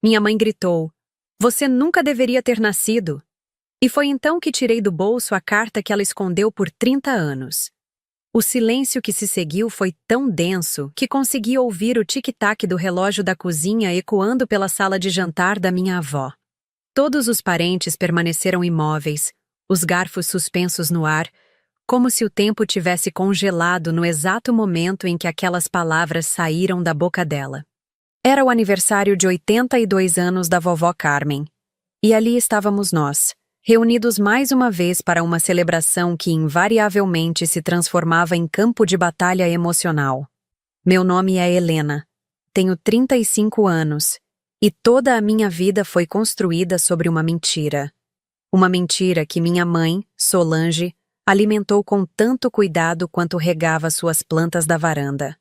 Minha mãe gritou: "Você nunca deveria ter nascido." E foi então que tirei do bolso a carta que ela escondeu por 30 anos. O silêncio que se seguiu foi tão denso que consegui ouvir o tic-tac do relógio da cozinha ecoando pela sala de jantar da minha avó. Todos os parentes permaneceram imóveis, os garfos suspensos no ar, como se o tempo tivesse congelado no exato momento em que aquelas palavras saíram da boca dela. Era o aniversário de 82 anos da vovó Carmen. E ali estávamos nós, reunidos mais uma vez para uma celebração que invariavelmente se transformava em campo de batalha emocional. Meu nome é Helena. Tenho 35 anos. E toda a minha vida foi construída sobre uma mentira. Uma mentira que minha mãe, Solange, alimentou com tanto cuidado quanto regava suas plantas da varanda.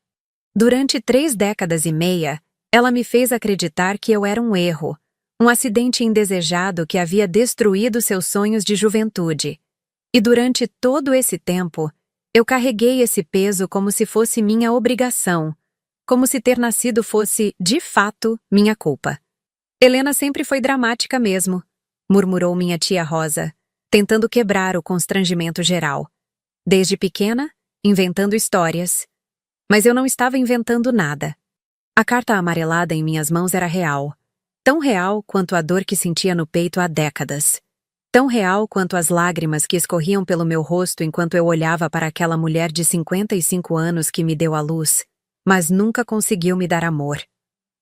Durante 3 décadas e meia, ela me fez acreditar que eu era um erro, um acidente indesejado que havia destruído seus sonhos de juventude. E durante todo esse tempo, eu carreguei esse peso como se fosse minha obrigação, como se ter nascido fosse, de fato, minha culpa. Helena sempre foi dramática mesmo, murmurou minha tia Rosa, tentando quebrar o constrangimento geral. Desde pequena, inventando histórias. Mas eu não estava inventando nada. A carta amarelada em minhas mãos era real. Tão real quanto a dor que sentia no peito há décadas. Tão real quanto as lágrimas que escorriam pelo meu rosto enquanto eu olhava para aquela mulher de 55 anos que me deu à luz, mas nunca conseguiu me dar amor.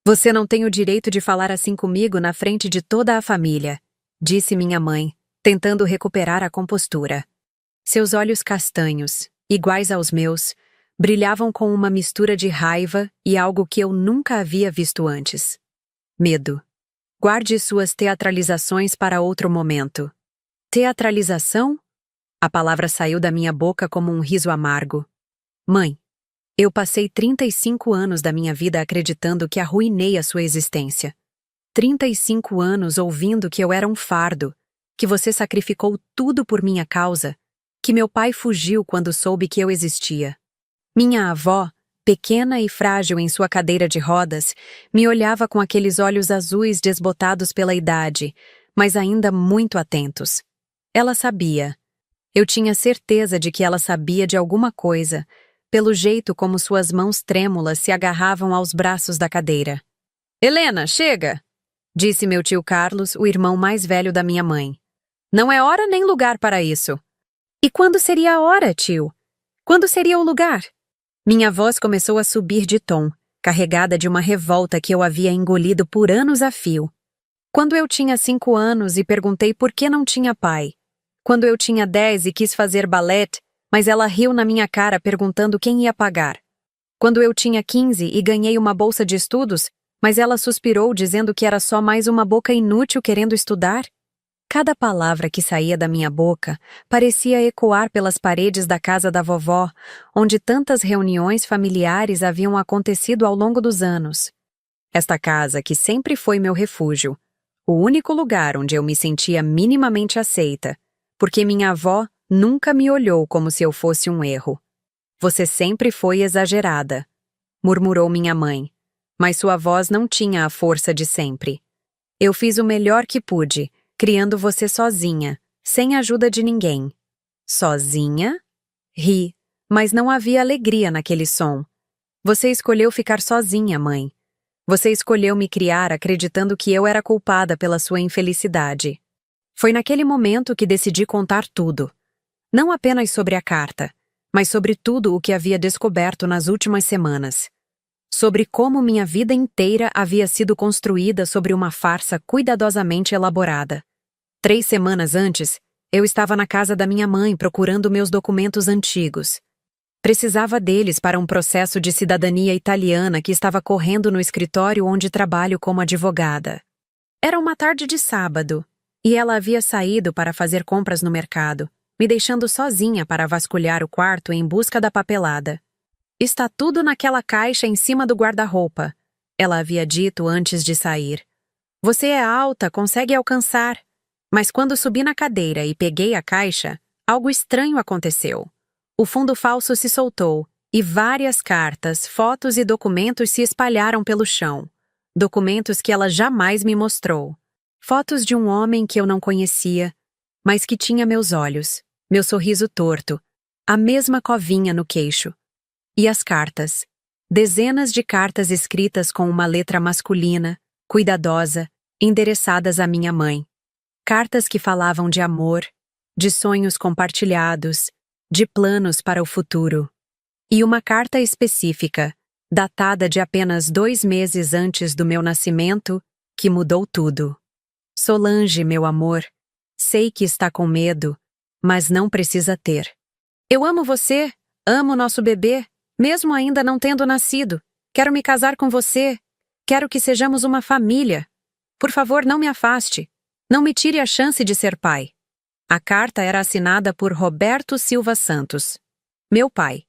Você não tem o direito de falar assim comigo na frente de toda a família, disse minha mãe, tentando recuperar a compostura. Seus olhos castanhos, iguais aos meus, brilhavam com uma mistura de raiva e algo que eu nunca havia visto antes. Medo. Guarde suas teatralizações para outro momento. Teatralização? A palavra saiu da minha boca como um riso amargo. Mãe, eu passei 35 anos da minha vida acreditando que arruinei a sua existência. 35 anos ouvindo que eu era um fardo, que você sacrificou tudo por minha causa, que meu pai fugiu quando soube que eu existia. Minha avó, pequena e frágil em sua cadeira de rodas, me olhava com aqueles olhos azuis desbotados pela idade, mas ainda muito atentos. Ela sabia. Eu tinha certeza de que ela sabia de alguma coisa, pelo jeito como suas mãos trêmulas se agarravam aos braços da cadeira. "Helena, chega!" disse meu tio Carlos, o irmão mais velho da minha mãe. "Não é hora nem lugar para isso." "E quando seria a hora, tio? Quando seria o lugar?" Minha voz começou a subir de tom, carregada de uma revolta que eu havia engolido por anos a fio. Quando eu tinha 5 anos e perguntei por que não tinha pai. Quando eu tinha 10 e quis fazer balé, mas ela riu na minha cara perguntando quem ia pagar. Quando eu tinha 15 e ganhei uma bolsa de estudos, mas ela suspirou dizendo que era só mais uma boca inútil querendo estudar. Cada palavra que saía da minha boca parecia ecoar pelas paredes da casa da vovó, onde tantas reuniões familiares haviam acontecido ao longo dos anos. Esta casa que sempre foi meu refúgio, o único lugar onde eu me sentia minimamente aceita, porque minha avó nunca me olhou como se eu fosse um erro. "Você sempre foi exagerada", murmurou minha mãe, mas sua voz não tinha a força de sempre. "Eu fiz o melhor que pude, criando você sozinha, sem ajuda de ninguém." "Sozinha?" Ri, mas não havia alegria naquele som. "Você escolheu ficar sozinha, mãe. Você escolheu me criar acreditando que eu era culpada pela sua infelicidade." Foi naquele momento que decidi contar tudo. Não apenas sobre a carta, mas sobre tudo o que havia descoberto nas últimas semanas. Sobre como minha vida inteira havia sido construída sobre uma farsa cuidadosamente elaborada. 3 semanas antes, eu estava na casa da minha mãe procurando meus documentos antigos. Precisava deles para um processo de cidadania italiana que estava correndo no escritório onde trabalho como advogada. Era uma tarde de sábado, e ela havia saído para fazer compras no mercado, me deixando sozinha para vasculhar o quarto em busca da papelada. "Está tudo naquela caixa em cima do guarda-roupa", ela havia dito antes de sair. "Você é alta, consegue alcançar." Mas quando subi na cadeira e peguei a caixa, algo estranho aconteceu. O fundo falso se soltou, e várias cartas, fotos e documentos se espalharam pelo chão. Documentos que ela jamais me mostrou. Fotos de um homem que eu não conhecia, mas que tinha meus olhos, meu sorriso torto, a mesma covinha no queixo. E as cartas. Dezenas de cartas escritas com uma letra masculina, cuidadosa, endereçadas à minha mãe. Cartas que falavam de amor, de sonhos compartilhados, de planos para o futuro. E uma carta específica, datada de apenas 2 meses antes do meu nascimento, que mudou tudo. Solange, meu amor, sei que está com medo, mas não precisa ter. Eu amo você, amo nosso bebê, mesmo ainda não tendo nascido. Quero me casar com você. Quero que sejamos uma família. Por favor, não me afaste. Não me tire a chance de ser pai. A carta era assinada por Roberto Silva Santos, meu pai.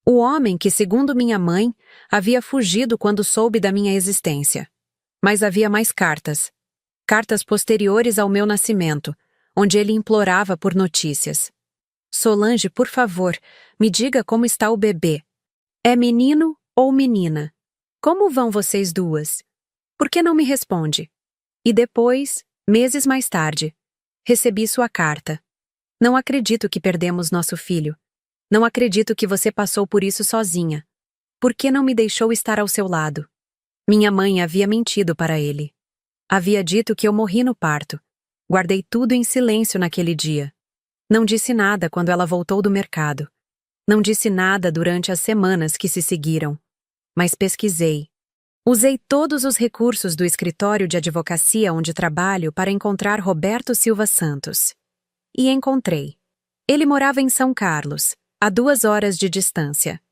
O homem que, segundo minha mãe, havia fugido quando soube da minha existência. Mas havia mais cartas. Cartas posteriores ao meu nascimento, onde ele implorava por notícias. Solange, por favor, me diga como está o bebê. É menino ou menina? Como vão vocês duas? Por que não me responde? E depois, meses mais tarde, recebi sua carta. Não acredito que perdemos nosso filho. Não acredito que você passou por isso sozinha. Por que não me deixou estar ao seu lado? Minha mãe havia mentido para ele. Havia dito que eu morri no parto. Guardei tudo em silêncio naquele dia. Não disse nada quando ela voltou do mercado. Não disse nada durante as semanas que se seguiram. Mas pesquisei. Usei todos os recursos do escritório de advocacia onde trabalho para encontrar Roberto Silva Santos. E encontrei. Ele morava em São Carlos, a 2 horas de distância.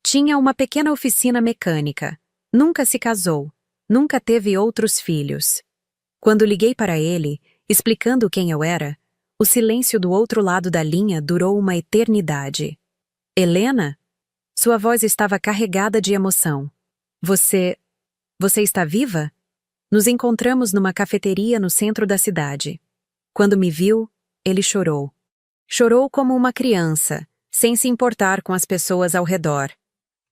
Tinha uma pequena oficina mecânica. Nunca se casou. Nunca teve outros filhos. Quando liguei para ele, explicando quem eu era, o silêncio do outro lado da linha durou uma eternidade. Helena? Sua voz estava carregada de emoção. Você está viva? Nos encontramos numa cafeteria no centro da cidade. Quando me viu, ele chorou. Chorou como uma criança, sem se importar com as pessoas ao redor.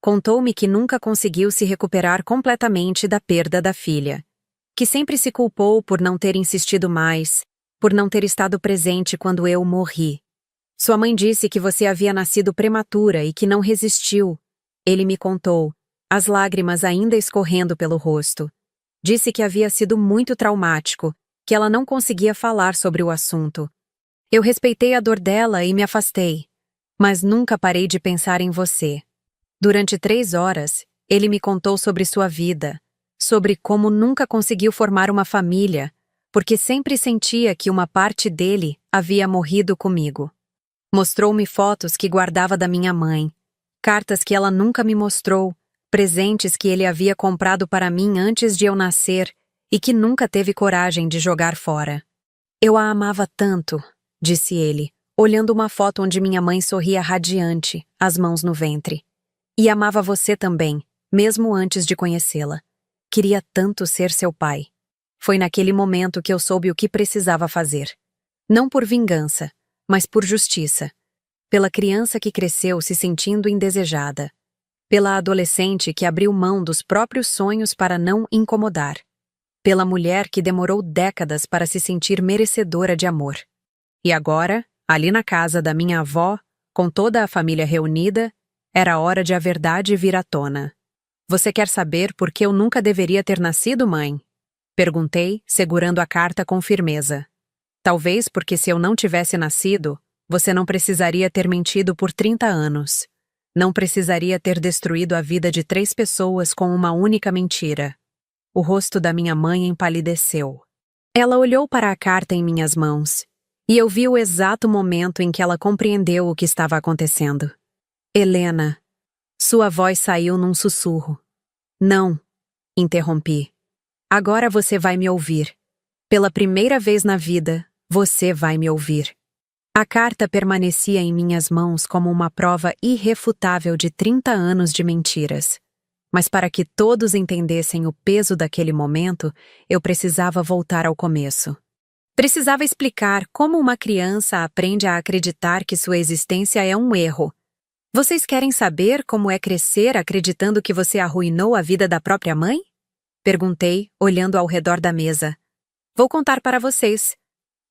Contou-me que nunca conseguiu se recuperar completamente da perda da filha. Que sempre se culpou por não ter insistido mais, por não ter estado presente quando eu morri. Sua mãe disse que você havia nascido prematura e que não resistiu. Ele me contou, as lágrimas ainda escorrendo pelo rosto. Disse que havia sido muito traumático, que ela não conseguia falar sobre o assunto. Eu respeitei a dor dela e me afastei, mas nunca parei de pensar em você. Durante 3 horas, ele me contou sobre sua vida, sobre como nunca conseguiu formar uma família, porque sempre sentia que uma parte dele havia morrido comigo. Mostrou-me fotos que guardava da minha mãe, cartas que ela nunca me mostrou, presentes que ele havia comprado para mim antes de eu nascer e que nunca teve coragem de jogar fora. Eu a amava tanto, disse ele, olhando uma foto onde minha mãe sorria radiante, as mãos no ventre. E amava você também, mesmo antes de conhecê-la. Queria tanto ser seu pai. Foi naquele momento que eu soube o que precisava fazer. Não por vingança, mas por justiça. Pela criança que cresceu se sentindo indesejada. Pela adolescente que abriu mão dos próprios sonhos para não incomodar. Pela mulher que demorou décadas para se sentir merecedora de amor. E agora, ali na casa da minha avó, com toda a família reunida, era hora de a verdade vir à tona. Você quer saber por que eu nunca deveria ter nascido, mãe? Perguntei, segurando a carta com firmeza. Talvez porque se eu não tivesse nascido, você não precisaria ter mentido por 30 anos. Não precisaria ter destruído a vida de 3 pessoas com uma única mentira. O rosto da minha mãe empalideceu. Ela olhou para a carta em minhas mãos, e eu vi o exato momento em que ela compreendeu o que estava acontecendo. Helena. Sua voz saiu num sussurro. Não, interrompi. Agora você vai me ouvir. Pela primeira vez na vida, você vai me ouvir. A carta permanecia em minhas mãos como uma prova irrefutável de 30 anos de mentiras. Mas para que todos entendessem o peso daquele momento, eu precisava voltar ao começo. Precisava explicar como uma criança aprende a acreditar que sua existência é um erro. Vocês querem saber como é crescer acreditando que você arruinou a vida da própria mãe? Perguntei, olhando ao redor da mesa. Vou contar para vocês.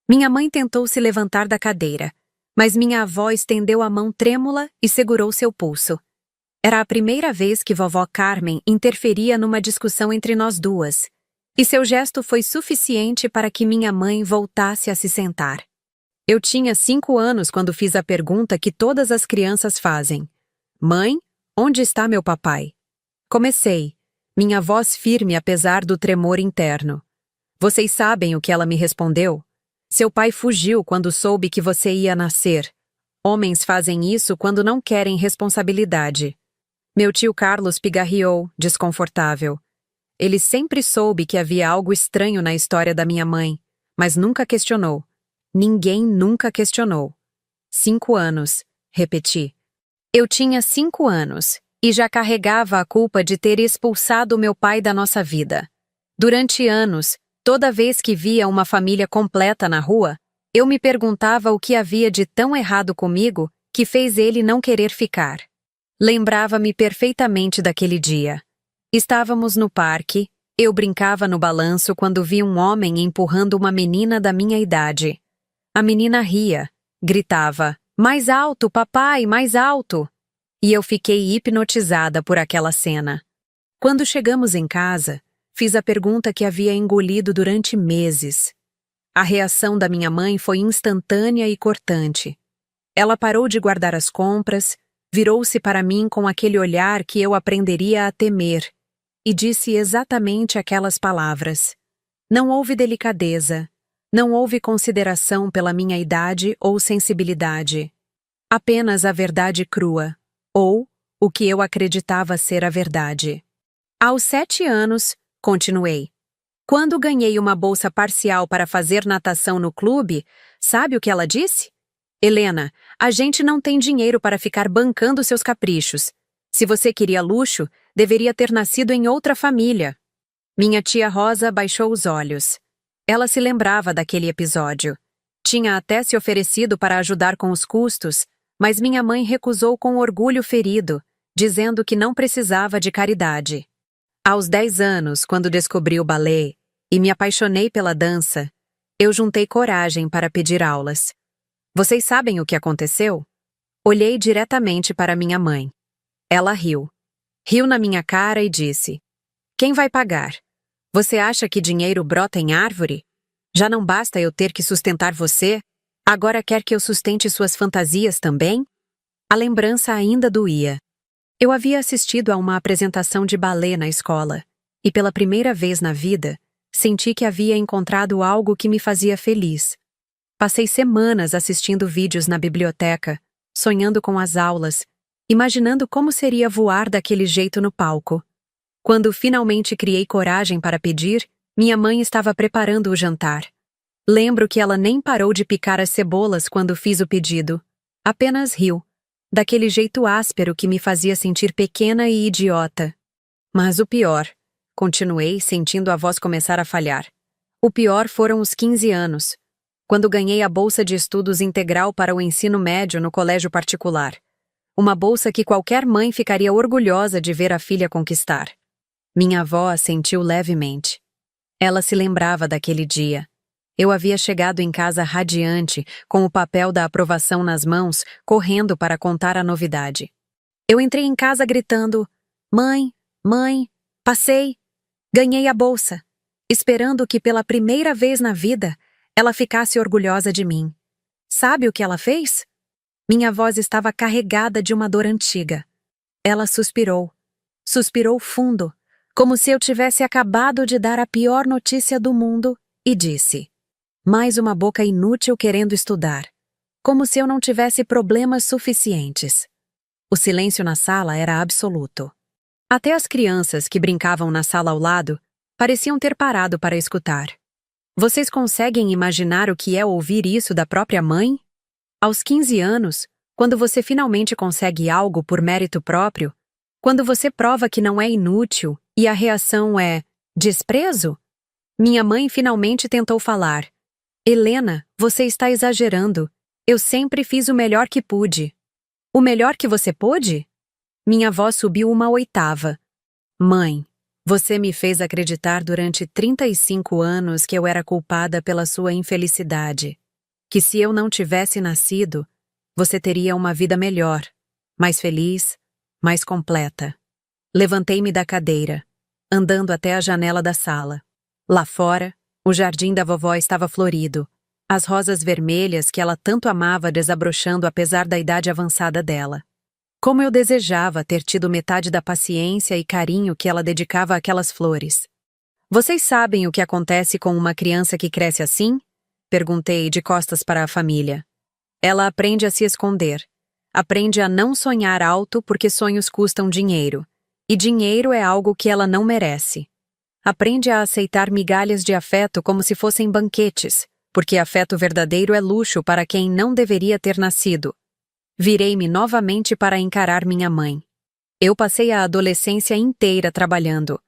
Minha mãe tentou se levantar da cadeira, mas minha avó estendeu a mão trêmula e segurou seu pulso. Era a primeira vez que vovó Carmen interferia numa discussão entre nós duas, e seu gesto foi suficiente para que minha mãe voltasse a se sentar. Eu tinha 5 anos quando fiz a pergunta que todas as crianças fazem. Mãe, onde está meu papai? Comecei, minha voz firme apesar do tremor interno. Vocês sabem o que ela me respondeu? Seu pai fugiu quando soube que você ia nascer. Homens fazem isso quando não querem responsabilidade. Meu tio Carlos pigarreou, desconfortável. Ele sempre soube que havia algo estranho na história da minha mãe, mas nunca questionou. Ninguém nunca questionou. 5 anos, repeti. Eu tinha 5 anos e já carregava a culpa de ter expulsado meu pai da nossa vida. Durante anos, toda vez que via uma família completa na rua, eu me perguntava o que havia de tão errado comigo que fez ele não querer ficar. Lembrava-me perfeitamente daquele dia. Estávamos no parque, eu brincava no balanço quando vi um homem empurrando uma menina da minha idade. A menina ria, gritava, mais alto, papai, mais alto! E eu fiquei hipnotizada por aquela cena. Quando chegamos em casa, fiz a pergunta que havia engolido durante meses. A reação da minha mãe foi instantânea e cortante. Ela parou de guardar as compras, virou-se para mim com aquele olhar que eu aprenderia a temer, e disse exatamente aquelas palavras. Não houve delicadeza, não houve consideração pela minha idade ou sensibilidade. Apenas a verdade crua, ou o que eu acreditava ser a verdade. Aos 7 anos, continuei. Quando ganhei uma bolsa parcial para fazer natação no clube, sabe o que ela disse? Helena, a gente não tem dinheiro para ficar bancando seus caprichos. Se você queria luxo, deveria ter nascido em outra família. Minha tia Rosa baixou os olhos. Ela se lembrava daquele episódio. Tinha até se oferecido para ajudar com os custos, mas minha mãe recusou com orgulho ferido, dizendo que não precisava de caridade. Aos 10 anos, quando descobri o balé e me apaixonei pela dança, eu juntei coragem para pedir aulas. Vocês sabem o que aconteceu? Olhei diretamente para minha mãe. Ela riu. Riu na minha cara e disse: Quem vai pagar? Você acha que dinheiro brota em árvore? Já não basta eu ter que sustentar você? Agora quer que eu sustente suas fantasias também? A lembrança ainda doía. Eu havia assistido a uma apresentação de balé na escola, e pela primeira vez na vida, senti que havia encontrado algo que me fazia feliz. Passei semanas assistindo vídeos na biblioteca, sonhando com as aulas, imaginando como seria voar daquele jeito no palco. Quando finalmente criei coragem para pedir, minha mãe estava preparando o jantar. Lembro que ela nem parou de picar as cebolas quando fiz o pedido. Apenas riu, daquele jeito áspero que me fazia sentir pequena e idiota. Mas o pior, continuei, sentindo a voz começar a falhar. O pior foram os 15 anos, quando ganhei a bolsa de estudos integral para o ensino médio no colégio particular. Uma bolsa que qualquer mãe ficaria orgulhosa de ver a filha conquistar. Minha avó assentiu levemente. Ela se lembrava daquele dia. Eu havia chegado em casa radiante, com o papel da aprovação nas mãos, correndo para contar a novidade. Eu entrei em casa gritando: Mãe, mãe, passei, ganhei a bolsa, esperando que pela primeira vez na vida ela ficasse orgulhosa de mim. Sabe o que ela fez? Minha voz estava carregada de uma dor antiga. Ela suspirou. Suspirou fundo, como se eu tivesse acabado de dar a pior notícia do mundo, e disse: mais uma boca inútil querendo estudar. Como se eu não tivesse problemas suficientes. O silêncio na sala era absoluto. Até as crianças que brincavam na sala ao lado pareciam ter parado para escutar. Vocês conseguem imaginar o que é ouvir isso da própria mãe? Aos 15 anos, quando você finalmente consegue algo por mérito próprio, quando você prova que não é inútil e a reação é desprezo? Minha mãe finalmente tentou falar. Helena, você está exagerando. Eu sempre fiz o melhor que pude. O melhor que você pôde? Minha voz subiu uma oitava. Mãe, Você me fez acreditar durante 35 anos que eu era culpada pela sua infelicidade. Que se eu não tivesse nascido, você teria uma vida melhor, mais feliz, mais completa. Levantei-me da cadeira, andando até a janela da sala. Lá fora, o jardim da vovó estava florido, as rosas vermelhas que ela tanto amava desabrochando apesar da idade avançada dela. Como eu desejava ter tido metade da paciência e carinho que ela dedicava àquelas flores. Vocês sabem o que acontece com uma criança que cresce assim? Perguntei de costas para a família. Ela aprende a se esconder. Aprende a não sonhar alto porque sonhos custam dinheiro. E dinheiro é algo que ela não merece. Aprende a aceitar migalhas de afeto como se fossem banquetes, porque afeto verdadeiro é luxo para quem não deveria ter nascido. Virei-me novamente para encarar minha mãe. Eu passei a adolescência inteira trabalhando,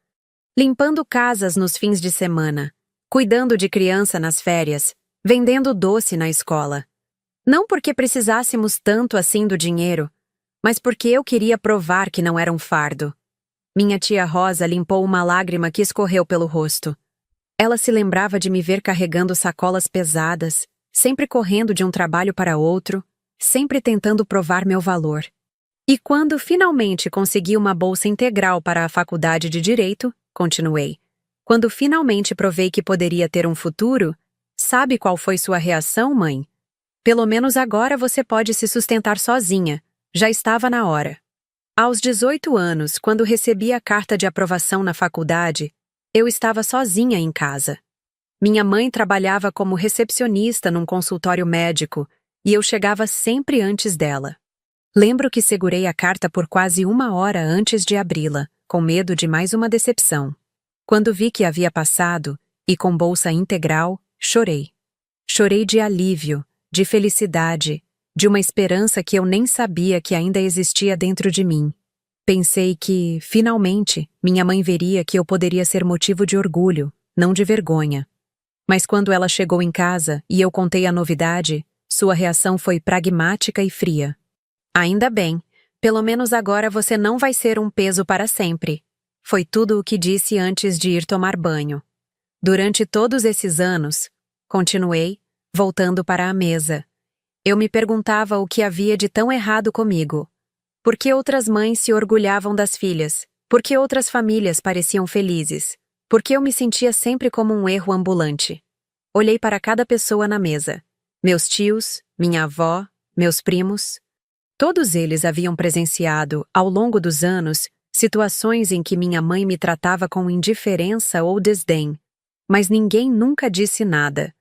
limpando casas nos fins de semana, cuidando de criança nas férias, vendendo doce na escola. Não porque precisássemos tanto assim do dinheiro, mas porque eu queria provar que não era um fardo. Minha tia Rosa limpou uma lágrima que escorreu pelo rosto. Ela se lembrava de me ver carregando sacolas pesadas, sempre correndo de um trabalho para outro, sempre tentando provar meu valor. E quando finalmente consegui uma bolsa integral para a faculdade de Direito, continuei. Quando finalmente provei que poderia ter um futuro, sabe qual foi sua reação, mãe? Pelo menos agora você pode se sustentar sozinha. Já estava na hora. Aos 18 anos, quando recebi a carta de aprovação na faculdade, eu estava sozinha em casa. Minha mãe trabalhava como recepcionista num consultório médico e eu chegava sempre antes dela. Lembro que segurei a carta por quase 1 hora antes de abri-la, com medo de mais uma decepção. Quando vi que havia passado, e com bolsa integral, chorei. Chorei de alívio, de felicidade, de uma esperança que eu nem sabia que ainda existia dentro de mim. Pensei que, finalmente, minha mãe veria que eu poderia ser motivo de orgulho, não de vergonha. Mas quando ela chegou em casa e eu contei a novidade, sua reação foi pragmática e fria. Ainda bem, pelo menos agora você não vai ser um peso para sempre. Foi tudo o que disse antes de ir tomar banho. Durante todos esses anos, continuei, voltando para a mesa. Eu me perguntava o que havia de tão errado comigo. Por que outras mães se orgulhavam das filhas? Por que outras famílias pareciam felizes? Por que eu me sentia sempre como um erro ambulante? Olhei para cada pessoa na mesa. Meus tios, minha avó, meus primos. Todos eles haviam presenciado, ao longo dos anos, situações em que minha mãe me tratava com indiferença ou desdém. Mas ninguém nunca disse nada.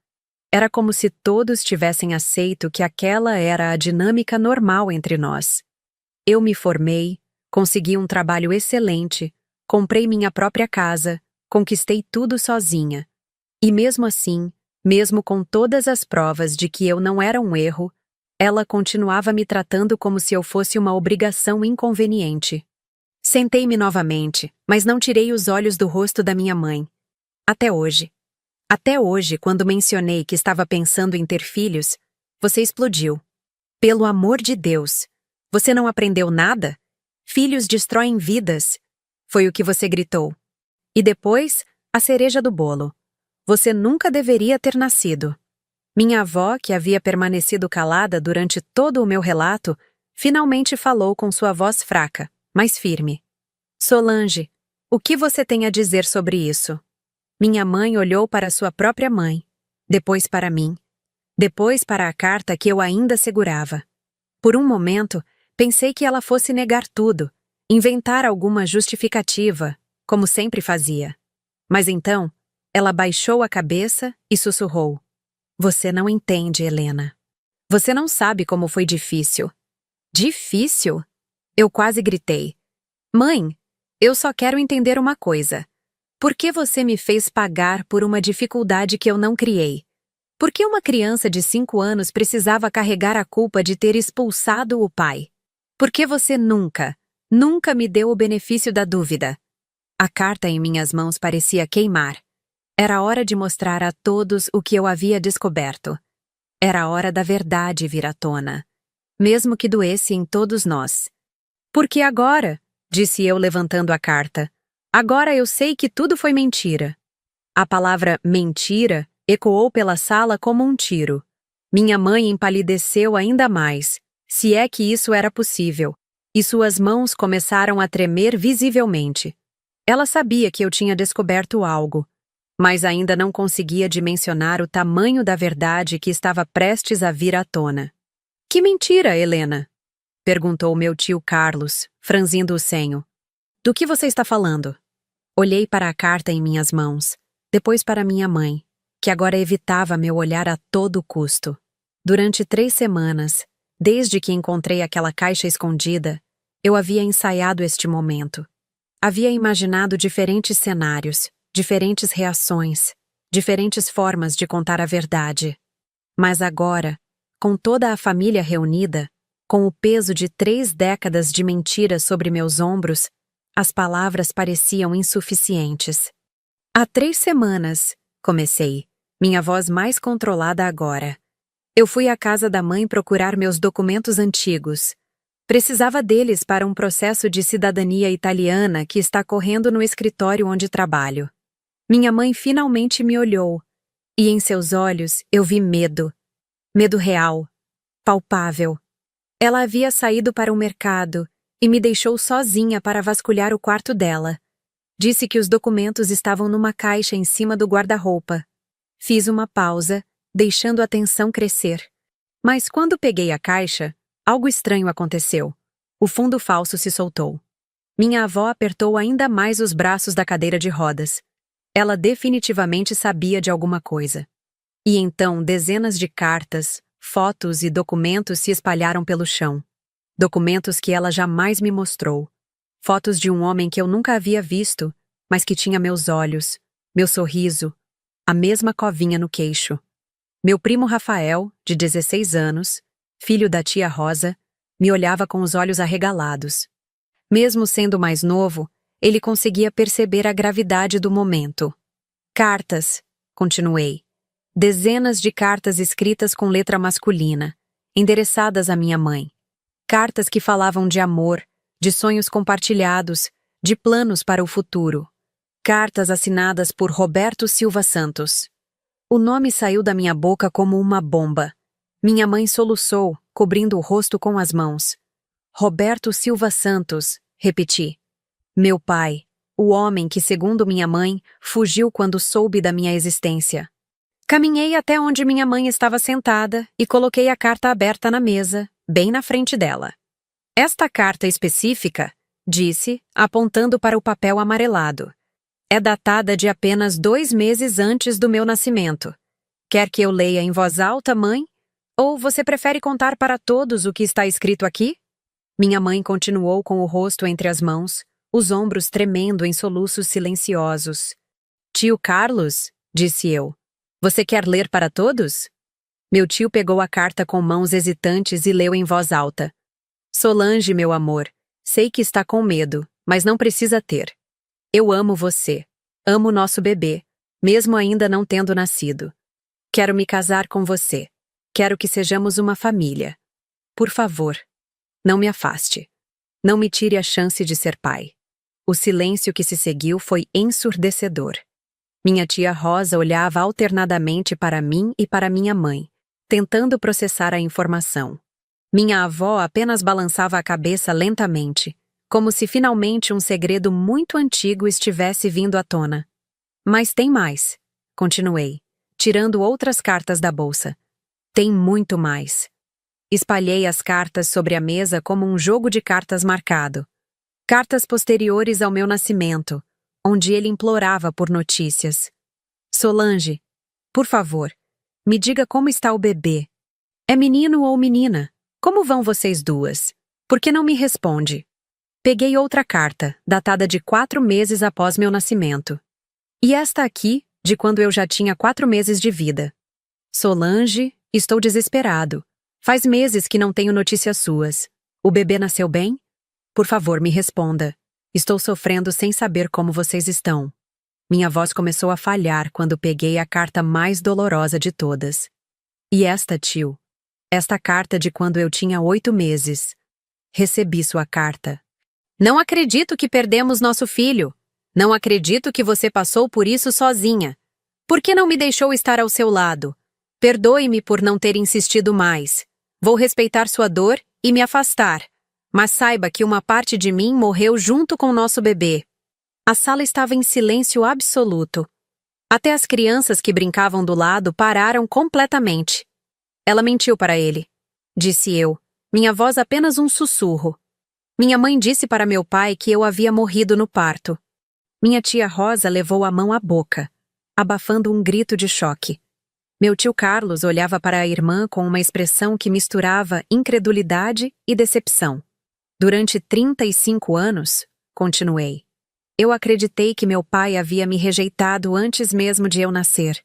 Era como se todos tivessem aceito que aquela era a dinâmica normal entre nós. Eu me formei, consegui um trabalho excelente, comprei minha própria casa, conquistei tudo sozinha. E mesmo assim, mesmo com todas as provas de que eu não era um erro, ela continuava me tratando como se eu fosse uma obrigação inconveniente. Sentei-me novamente, mas não tirei os olhos do rosto da minha mãe. Até hoje. Até hoje, quando mencionei que estava pensando em ter filhos, você explodiu. Pelo amor de Deus! Você não aprendeu nada? Filhos destroem vidas. Foi o que você gritou. E depois, a cereja do bolo. Você nunca deveria ter nascido. Minha avó, que havia permanecido calada durante todo o meu relato, finalmente falou com sua voz fraca, mas firme. Solange, o que você tem a dizer sobre isso? Minha mãe olhou para sua própria mãe, depois para mim, depois para a carta que eu ainda segurava. Por um momento, pensei que ela fosse negar tudo, inventar alguma justificativa, como sempre fazia. Mas então, ela baixou a cabeça e sussurrou. Você não entende, Helena. Você não sabe como foi difícil. Difícil? Eu quase gritei. Mãe, eu só quero entender uma coisa. Por que você me fez pagar por uma dificuldade que eu não criei? Por que uma criança de 5 anos precisava carregar a culpa de ter expulsado o pai? Por que você nunca me deu o benefício da dúvida? A carta em minhas mãos parecia queimar. Era hora de mostrar a todos o que eu havia descoberto. Era a hora da verdade vir à tona, mesmo que doesse em todos nós. Porque agora, disse eu levantando a carta, Agora eu sei que tudo foi mentira. A palavra mentira ecoou pela sala como um tiro. Minha mãe empalideceu ainda mais, se é que isso era possível, e suas mãos começaram a tremer visivelmente. Ela sabia que eu tinha descoberto algo, mas ainda não conseguia dimensionar o tamanho da verdade que estava prestes a vir à tona. Que mentira, Helena? Perguntou meu tio Carlos, franzindo o senho. Do que você está falando? Olhei para a carta em minhas mãos, depois para minha mãe, que agora evitava meu olhar a todo custo. Durante 3 semanas, desde que encontrei aquela caixa escondida, eu havia ensaiado este momento. Havia imaginado diferentes cenários, diferentes reações, diferentes formas de contar a verdade. Mas agora, com toda a família reunida, com o peso de 3 décadas de mentiras sobre meus ombros, as palavras pareciam insuficientes. Há 3 semanas, comecei, minha voz mais controlada agora. Eu fui à casa da mãe procurar meus documentos antigos. Precisava deles para um processo de cidadania italiana que está correndo no escritório onde trabalho. Minha mãe finalmente me olhou, e em seus olhos eu vi medo. Medo real, palpável. Ela havia saído para o mercado e me deixou sozinha para vasculhar o quarto dela. Disse que os documentos estavam numa caixa em cima do guarda-roupa. Fiz uma pausa, deixando a tensão crescer. Mas quando peguei a caixa, algo estranho aconteceu. O fundo falso se soltou. Minha avó apertou ainda mais os braços da cadeira de rodas. Ela definitivamente sabia de alguma coisa. E então dezenas de cartas, fotos e documentos se espalharam pelo chão. Documentos que ela jamais me mostrou. Fotos de um homem que eu nunca havia visto, mas que tinha meus olhos, meu sorriso, a mesma covinha no queixo. Meu primo Rafael, de 16 anos, filho da tia Rosa, me olhava com os olhos arregalados. Mesmo sendo mais novo, ele conseguia perceber a gravidade do momento. Cartas, continuei. Dezenas de cartas escritas com letra masculina, endereçadas à minha mãe. Cartas que falavam de amor, de sonhos compartilhados, de planos para o futuro. Cartas assinadas por Roberto Silva Santos. O nome saiu da minha boca como uma bomba. Minha mãe soluçou, cobrindo o rosto com as mãos. Roberto Silva Santos, repeti. Meu pai, o homem que, segundo minha mãe, fugiu quando soube da minha existência. Caminhei até onde minha mãe estava sentada e coloquei a carta aberta na mesa, bem na frente dela. Esta carta específica, disse, apontando para o papel amarelado, é datada de apenas 2 meses antes do meu nascimento. Quer que eu leia em voz alta, mãe? Ou você prefere contar para todos o que está escrito aqui? Minha mãe continuou com o rosto entre as mãos, os ombros tremendo em soluços silenciosos. Tio Carlos, disse eu, você quer ler para todos? Meu tio pegou a carta com mãos hesitantes e leu em voz alta. Solange, meu amor, sei que está com medo, mas não precisa ter. Eu amo você. Amo nosso bebê, mesmo ainda não tendo nascido. Quero me casar com você. Quero que sejamos uma família. Por favor, não me afaste. Não me tire a chance de ser pai. O silêncio que se seguiu foi ensurdecedor. Minha tia Rosa olhava alternadamente para mim e para minha mãe, tentando processar a informação. Minha avó apenas balançava a cabeça lentamente, como se finalmente um segredo muito antigo estivesse vindo à tona. Mas tem mais, continuei, tirando outras cartas da bolsa. Tem muito mais. Espalhei as cartas sobre a mesa como um jogo de cartas marcado. Cartas posteriores ao meu nascimento, onde ele implorava por notícias. Solange, por favor, me diga como está o bebê. É menino ou menina? Como vão vocês duas? Por que não me responde? Peguei outra carta, datada de 4 meses após meu nascimento. E esta aqui, de quando eu já tinha 4 meses de vida. Solange, estou desesperado. Faz meses que não tenho notícias suas. O bebê nasceu bem? Por favor, me responda. Estou sofrendo sem saber como vocês estão. Minha voz começou a falhar quando peguei a carta mais dolorosa de todas. E esta, tio? Esta carta de quando eu tinha 8 meses. Recebi sua carta. Não acredito que perdemos nosso filho. Não acredito que você passou por isso sozinha. Por que não me deixou estar ao seu lado? Perdoe-me por não ter insistido mais. Vou respeitar sua dor e me afastar. Mas saiba que uma parte de mim morreu junto com nosso bebê. A sala estava em silêncio absoluto. Até as crianças que brincavam do lado pararam completamente. Ela mentiu para ele, disse eu, minha voz apenas um sussurro. Minha mãe disse para meu pai que eu havia morrido no parto. Minha tia Rosa levou a mão à boca, abafando um grito de choque. Meu tio Carlos olhava para a irmã com uma expressão que misturava incredulidade e decepção. Durante 35 anos, continuei, eu acreditei que meu pai havia me rejeitado antes mesmo de eu nascer.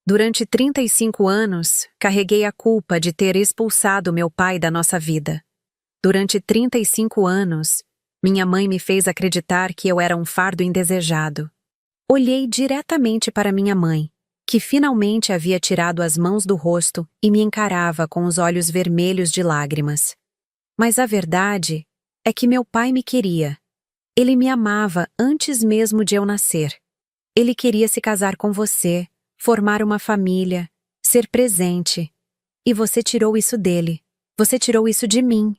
Durante 35 anos, carreguei a culpa de ter expulsado meu pai da nossa vida. Durante 35 anos, minha mãe me fez acreditar que eu era um fardo indesejado. Olhei diretamente para minha mãe, que finalmente havia tirado as mãos do rosto e me encarava com os olhos vermelhos de lágrimas. Mas a verdade é que meu pai me queria. Ele me amava antes mesmo de eu nascer. Ele queria se casar com você, formar uma família, ser presente. E você tirou isso dele. Você tirou isso de mim.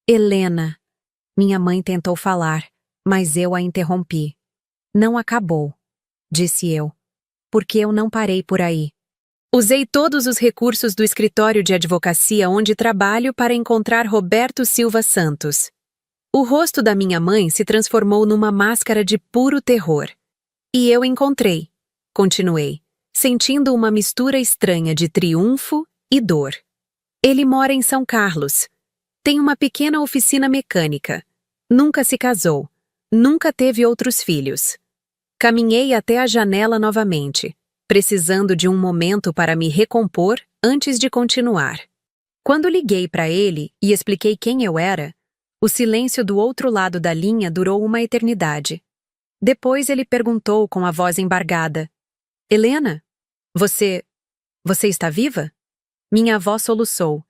Helena. Minha mãe tentou falar, mas eu a interrompi. Não acabou, disse eu. Porque eu não parei por aí. Usei todos os recursos do escritório de advocacia onde trabalho para encontrar Roberto Silva Santos. O rosto da minha mãe se transformou numa máscara de puro terror. E eu encontrei, continuei, sentindo uma mistura estranha de triunfo e dor. Ele mora em São Carlos. Tem uma pequena oficina mecânica. Nunca se casou. Nunca teve outros filhos. Caminhei até a janela novamente, precisando de um momento para me recompor antes de continuar. Quando liguei para ele e expliquei quem eu era, o silêncio do outro lado da linha durou uma eternidade. Depois ele perguntou com a voz embargada: Helena, você está viva? Minha avó soluçou,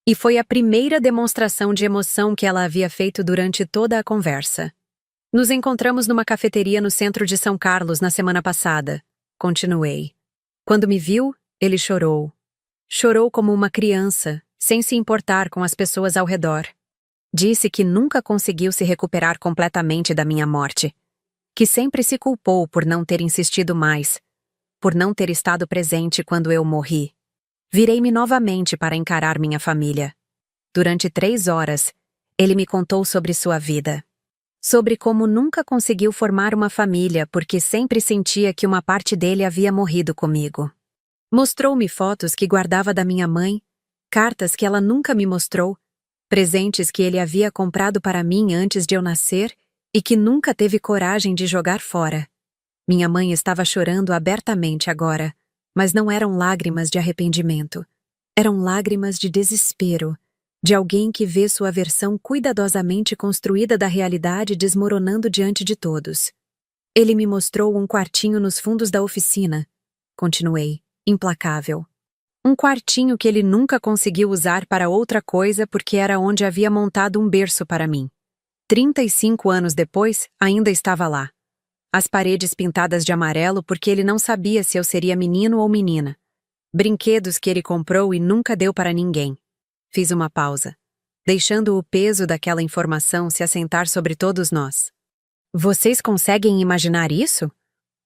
e foi a primeira demonstração de emoção que ela havia feito durante toda a conversa. Nos encontramos numa cafeteria no centro de São Carlos na semana passada. Continuei. Quando me viu, ele chorou. Chorou como uma criança, sem se importar com as pessoas ao redor. Disse que nunca conseguiu se recuperar completamente da minha morte. Que sempre se culpou por não ter insistido mais, por não ter estado presente quando eu morri. Virei-me novamente para encarar minha família. Durante 3 horas, ele me contou sobre sua vida. Sobre como nunca conseguiu formar uma família porque sempre sentia que uma parte dele havia morrido comigo. Mostrou-me fotos que guardava da minha mãe, cartas que ela nunca me mostrou, presentes que ele havia comprado para mim antes de eu nascer e que nunca teve coragem de jogar fora. Minha mãe estava chorando abertamente agora, mas não eram lágrimas de arrependimento. Eram lágrimas de desespero, de alguém que vê sua versão cuidadosamente construída da realidade desmoronando diante de todos. Ele me mostrou um quartinho nos fundos da oficina. Continuei, implacável. Um quartinho que ele nunca conseguiu usar para outra coisa porque era onde havia montado um berço para mim. 35 anos depois, ainda estava lá. As paredes pintadas de amarelo porque ele não sabia se eu seria menino ou menina. Brinquedos que ele comprou e nunca deu para ninguém. Fiz uma pausa, deixando o peso daquela informação se assentar sobre todos nós. Vocês conseguem imaginar isso?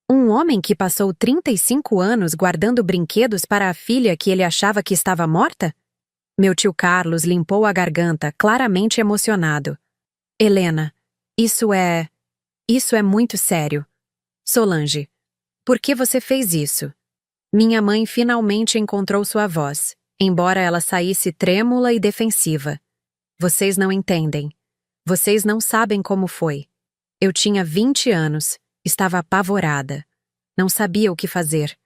Um homem que passou 35 anos guardando brinquedos para a filha que ele achava que estava morta? Meu tio Carlos limpou a garganta, claramente emocionado. Helena, isso é muito sério. Solange, por que você fez isso? Minha mãe finalmente encontrou sua voz, embora ela saísse trêmula e defensiva. Vocês não entendem. Vocês não sabem como foi. Eu tinha 20 anos, estava apavorada. Não sabia o que fazer.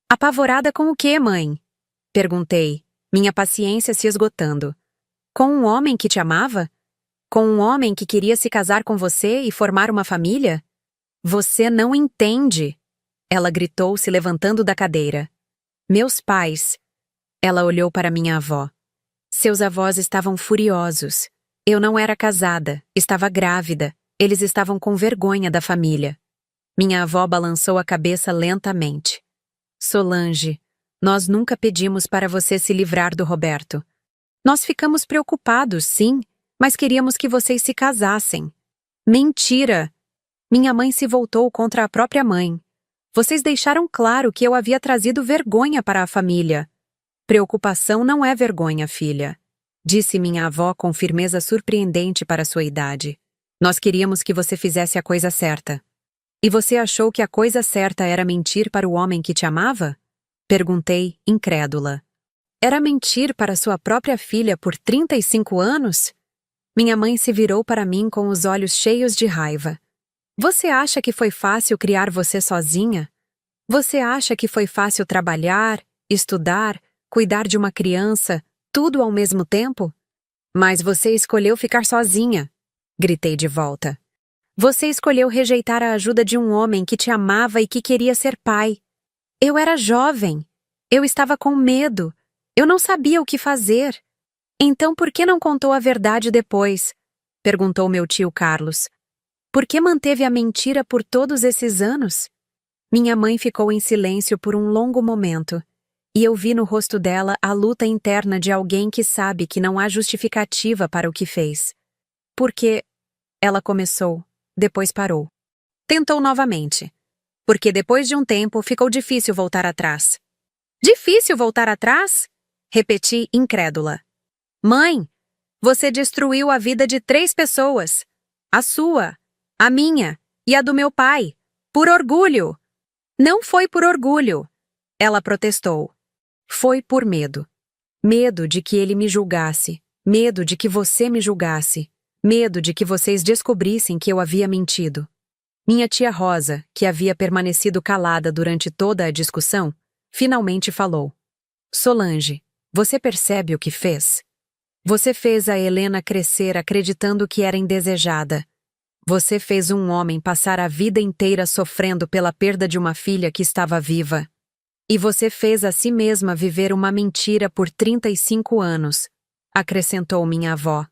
Apavorada com o quê, mãe? Perguntei, minha paciência se esgotando. Com um homem que te amava? Com um homem que queria se casar com você e formar uma família? Você não entende! Ela gritou, se levantando da cadeira. Meus pais. Ela olhou para minha avó. Seus avós estavam furiosos. Eu não era casada, estava grávida. Eles estavam com vergonha da família. Minha avó balançou a cabeça lentamente. Solange, nós nunca pedimos para você se livrar do Roberto. Nós ficamos preocupados, sim, mas queríamos que vocês se casassem. Mentira! Minha mãe se voltou contra a própria mãe. Vocês deixaram claro que eu havia trazido vergonha para a família. Preocupação não é vergonha, filha, disse minha avó com firmeza surpreendente para sua idade. Nós queríamos que você fizesse a coisa certa. E você achou que a coisa certa era mentir para o homem que te amava? Perguntei, incrédula. Era mentir para sua própria filha por 35 anos? Minha mãe se virou para mim com os olhos cheios de raiva. Você acha que foi fácil criar você sozinha? Você acha que foi fácil trabalhar, estudar, cuidar de uma criança, tudo ao mesmo tempo? Mas você escolheu ficar sozinha, gritei de volta. Você escolheu rejeitar a ajuda de um homem que te amava e que queria ser pai. Eu era jovem. Eu estava com medo. Eu não sabia o que fazer. Então por que não contou a verdade depois? Perguntou meu tio Carlos. Por que manteve a mentira por todos esses anos? Minha mãe ficou em silêncio por um longo momento, e eu vi no rosto dela a luta interna de alguém que sabe que não há justificativa para o que fez. Porque ela começou, depois parou. Tentou novamente. Porque depois de um tempo ficou difícil voltar atrás. Difícil voltar atrás? Repeti, incrédula. Mãe, você destruiu a vida de 3 pessoas. A sua, a minha e a do meu pai. Por orgulho. Não foi por orgulho. Ela protestou. Foi por medo. Medo de que ele me julgasse. Medo de que você me julgasse. Medo de que vocês descobrissem que eu havia mentido. Minha tia Rosa, que havia permanecido calada durante toda a discussão, finalmente falou. Solange, você percebe o que fez? Você fez a Helena crescer acreditando que era indesejada. Você fez um homem passar a vida inteira sofrendo pela perda de uma filha que estava viva. E você fez a si mesma viver uma mentira por 35 anos, acrescentou minha avó.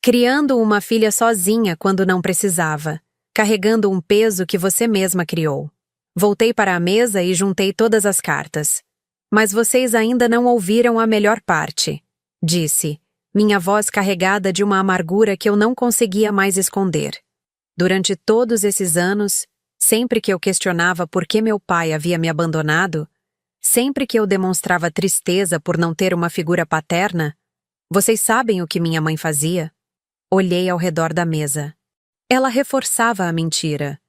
Criando uma filha sozinha quando não precisava, carregando um peso que você mesma criou. Voltei para a mesa e juntei todas as cartas. Mas vocês ainda não ouviram a melhor parte, disse, minha voz carregada de uma amargura que eu não conseguia mais esconder. Durante todos esses anos, sempre que eu questionava por que meu pai havia me abandonado, sempre que eu demonstrava tristeza por não ter uma figura paterna, vocês sabem o que minha mãe fazia? Olhei ao redor da mesa. Ela reforçava a mentira.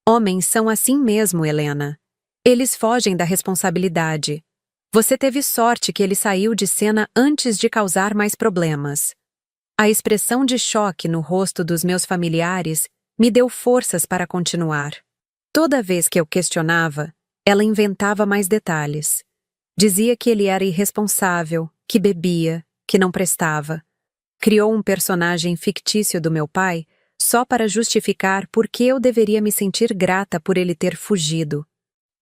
Homens são assim mesmo, Helena. Eles fogem da responsabilidade. Você teve sorte que ele saiu de cena antes de causar mais problemas. A expressão de choque no rosto dos meus familiares me deu forças para continuar. Toda vez que eu questionava, ela inventava mais detalhes. Dizia que ele era irresponsável, que bebia, que não prestava. Criou um personagem fictício do meu pai só para justificar por que eu deveria me sentir grata por ele ter fugido.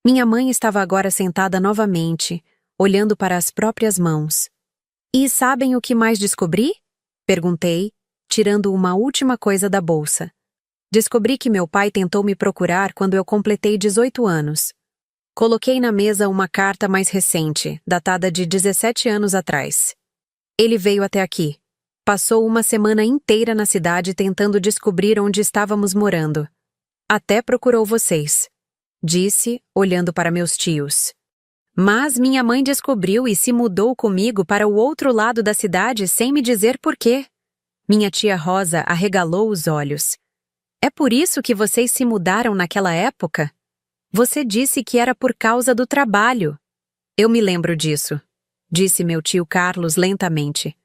Minha mãe estava agora sentada novamente, olhando para as próprias mãos. E sabem o que mais descobri? Perguntei, tirando uma última coisa da bolsa. Descobri que meu pai tentou me procurar quando eu completei 18 anos. Coloquei na mesa uma carta mais recente, datada de 17 anos atrás. Ele veio até aqui. Passou uma semana inteira na cidade tentando descobrir onde estávamos morando. Até procurou vocês, disse, olhando para meus tios. Mas minha mãe descobriu e se mudou comigo para o outro lado da cidade sem me dizer por quê. Minha tia Rosa arregalou os olhos. É por isso que vocês se mudaram naquela época? Você disse que era por causa do trabalho. Eu me lembro disso, disse meu tio Carlos lentamente.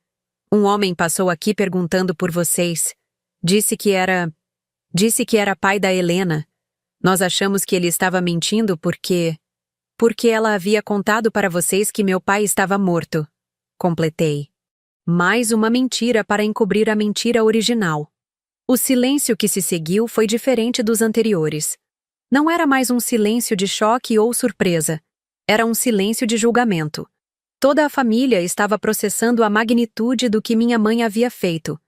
Um homem passou aqui perguntando por vocês. Disse que era pai da Helena. Nós achamos que ele estava mentindo porque ela havia contado para vocês que meu pai estava morto. Completei. Mais uma mentira para encobrir a mentira original. O silêncio que se seguiu foi diferente dos anteriores. Não era mais um silêncio de choque ou surpresa. Era um silêncio de julgamento. Toda a família estava processando a magnitude do que minha mãe havia feito.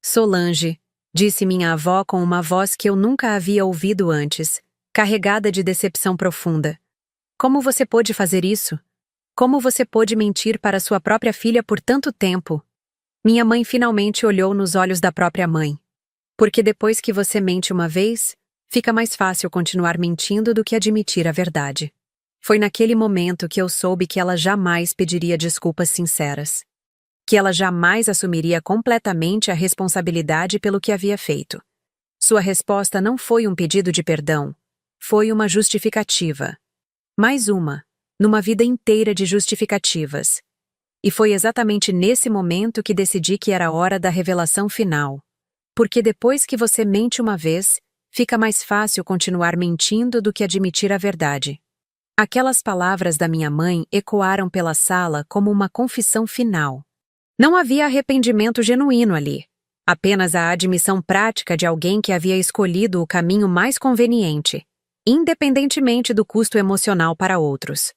Solange, disse minha avó com uma voz que eu nunca havia ouvido antes, carregada de decepção profunda. Como você pôde fazer isso? Como você pôde mentir para sua própria filha por tanto tempo? Minha mãe finalmente olhou nos olhos da própria mãe. Porque depois que você mente uma vez, fica mais fácil continuar mentindo do que admitir a verdade. Foi naquele momento que eu soube que ela jamais pediria desculpas sinceras. Que ela jamais assumiria completamente a responsabilidade pelo que havia feito. Sua resposta não foi um pedido de perdão, foi uma justificativa. Mais uma, numa vida inteira de justificativas. E foi exatamente nesse momento que decidi que era a hora da revelação final. Porque depois que você mente uma vez, fica mais fácil continuar mentindo do que admitir a verdade. Aquelas palavras da minha mãe ecoaram pela sala como uma confissão final. Não havia arrependimento genuíno ali. Apenas a admissão prática de alguém que havia escolhido o caminho mais conveniente, independentemente do custo emocional para outros.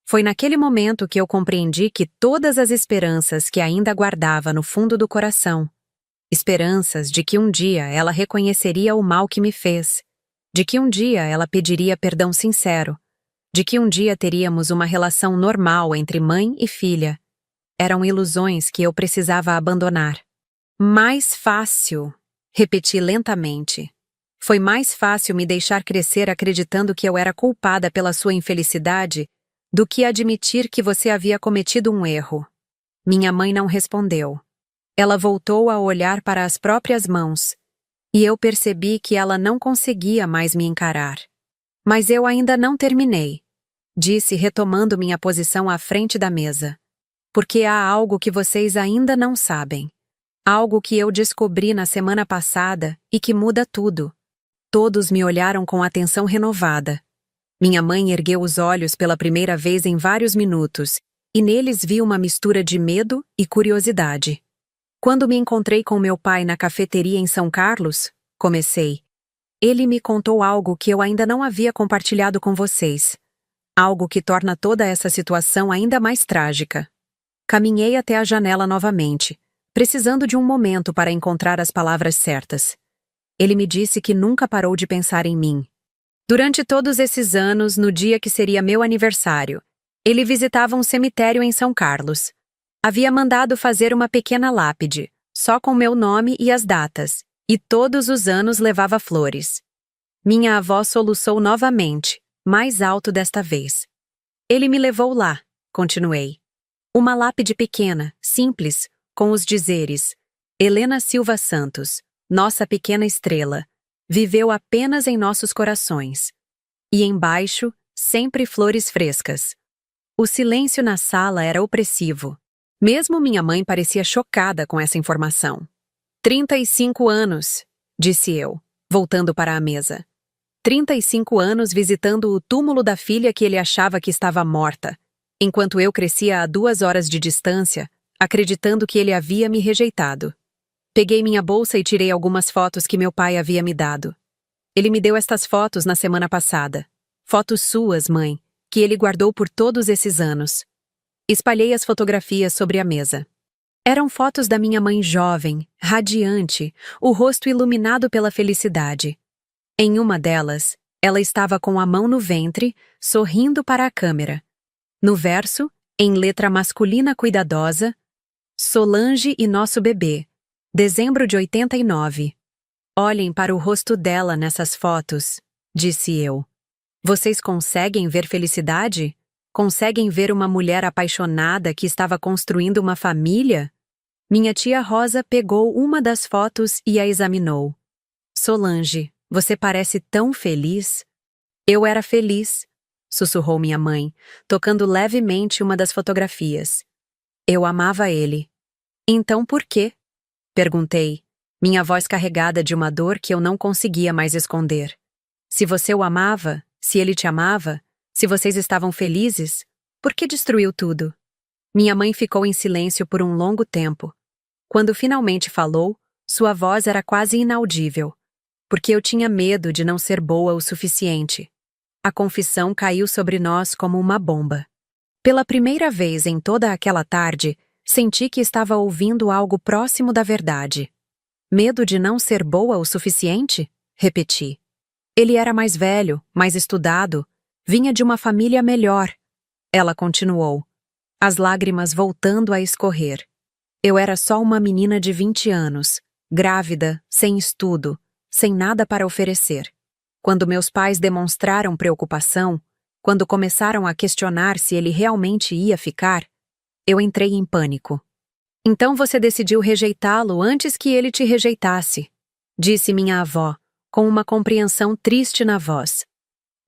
Foi naquele momento que eu compreendi que todas as esperanças que ainda guardava no fundo do coração, esperanças de que um dia ela reconheceria o mal que me fez, de que um dia ela pediria perdão sincero, de que um dia teríamos uma relação normal entre mãe e filha, eram ilusões que eu precisava abandonar. Mais fácil, repeti lentamente. Foi mais fácil me deixar crescer acreditando que eu era culpada pela sua infelicidade do que admitir que você havia cometido um erro. Minha mãe não respondeu. Ela voltou a olhar para as próprias mãos, e eu percebi que ela não conseguia mais me encarar. Mas eu ainda não terminei, disse retomando minha posição à frente da mesa. Porque há algo que vocês ainda não sabem. Algo que eu descobri na semana passada e que muda tudo. Todos me olharam com atenção renovada. Minha mãe ergueu os olhos pela primeira vez em vários minutos, e neles vi uma mistura de medo e curiosidade. Quando me encontrei com meu pai na cafeteria em São Carlos, comecei. Ele me contou algo que eu ainda não havia compartilhado com vocês. Algo que torna toda essa situação ainda mais trágica. Caminhei até a janela novamente, precisando de um momento para encontrar as palavras certas. Ele me disse que nunca parou de pensar em mim. Durante todos esses anos, no dia que seria meu aniversário, ele visitava um cemitério em São Carlos. Havia mandado fazer uma pequena lápide, só com meu nome e as datas, e todos os anos levava flores. Minha avó soluçou novamente, mais alto desta vez. Ele me levou lá, continuei. Uma lápide pequena, simples, com os dizeres: Helena Silva Santos, nossa pequena estrela, viveu apenas em nossos corações. E embaixo, sempre flores frescas. O silêncio na sala era opressivo. Mesmo minha mãe parecia chocada com essa informação. 35 anos, disse eu, voltando para a mesa. 35 anos visitando o túmulo da filha que ele achava que estava morta, enquanto eu crescia a 2 horas de distância, acreditando que ele havia me rejeitado. Peguei minha bolsa e tirei algumas fotos que meu pai havia me dado. Ele me deu estas fotos na semana passada. Fotos suas, mãe, que ele guardou por todos esses anos. Espalhei as fotografias sobre a mesa. Eram fotos da minha mãe jovem, radiante, o rosto iluminado pela felicidade. Em uma delas, ela estava com a mão no ventre, sorrindo para a câmera. No verso, em letra masculina cuidadosa, Solange e nosso bebê, dezembro de 89. Olhem para o rosto dela nessas fotos, disse eu. Vocês conseguem ver felicidade? Conseguem ver uma mulher apaixonada que estava construindo uma família? Minha tia Rosa pegou uma das fotos e a examinou. Solange, você parece tão feliz. Eu era feliz, sussurrou minha mãe, tocando levemente uma das fotografias. Eu amava ele. Então por quê? Perguntei, minha voz carregada de uma dor que eu não conseguia mais esconder. Se você o amava, se ele te amava, se vocês estavam felizes, por que destruiu tudo? Minha mãe ficou em silêncio por um longo tempo. Quando finalmente falou, sua voz era quase inaudível, porque eu tinha medo de não ser boa o suficiente. A confissão caiu sobre nós como uma bomba. Pela primeira vez em toda aquela tarde, senti que estava ouvindo algo próximo da verdade. Medo de não ser boa o suficiente? Repeti. Ele era mais velho, mais estudado, vinha de uma família melhor. Ela continuou, as lágrimas voltando a escorrer. Eu era só uma menina de 20 anos, grávida, sem estudo, sem nada para oferecer. Quando meus pais demonstraram preocupação, quando começaram a questionar se ele realmente ia ficar, eu entrei em pânico. Então você decidiu rejeitá-lo antes que ele te rejeitasse, disse minha avó, com uma compreensão triste na voz.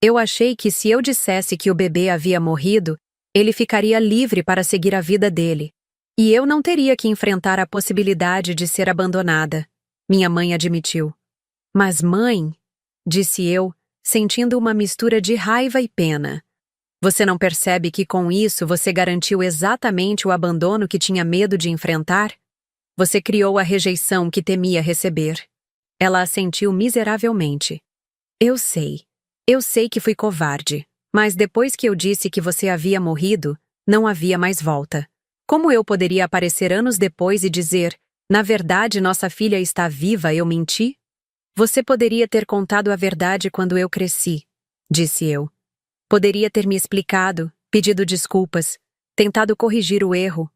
Eu achei que se eu dissesse que o bebê havia morrido, ele ficaria livre para seguir a vida dele. E eu não teria que enfrentar a possibilidade de ser abandonada, minha mãe admitiu. Mas mãe, disse eu, sentindo uma mistura de raiva e pena. Você não percebe que com isso você garantiu exatamente o abandono que tinha medo de enfrentar? Você criou a rejeição que temia receber. Ela assentiu miseravelmente. Eu sei que fui covarde, mas depois que eu disse que você havia morrido, não havia mais volta. Como eu poderia aparecer anos depois e dizer, na verdade nossa filha está viva, eu menti? Você poderia ter contado a verdade quando eu cresci, disse eu. Poderia ter me explicado, pedido desculpas, tentado corrigir o erro.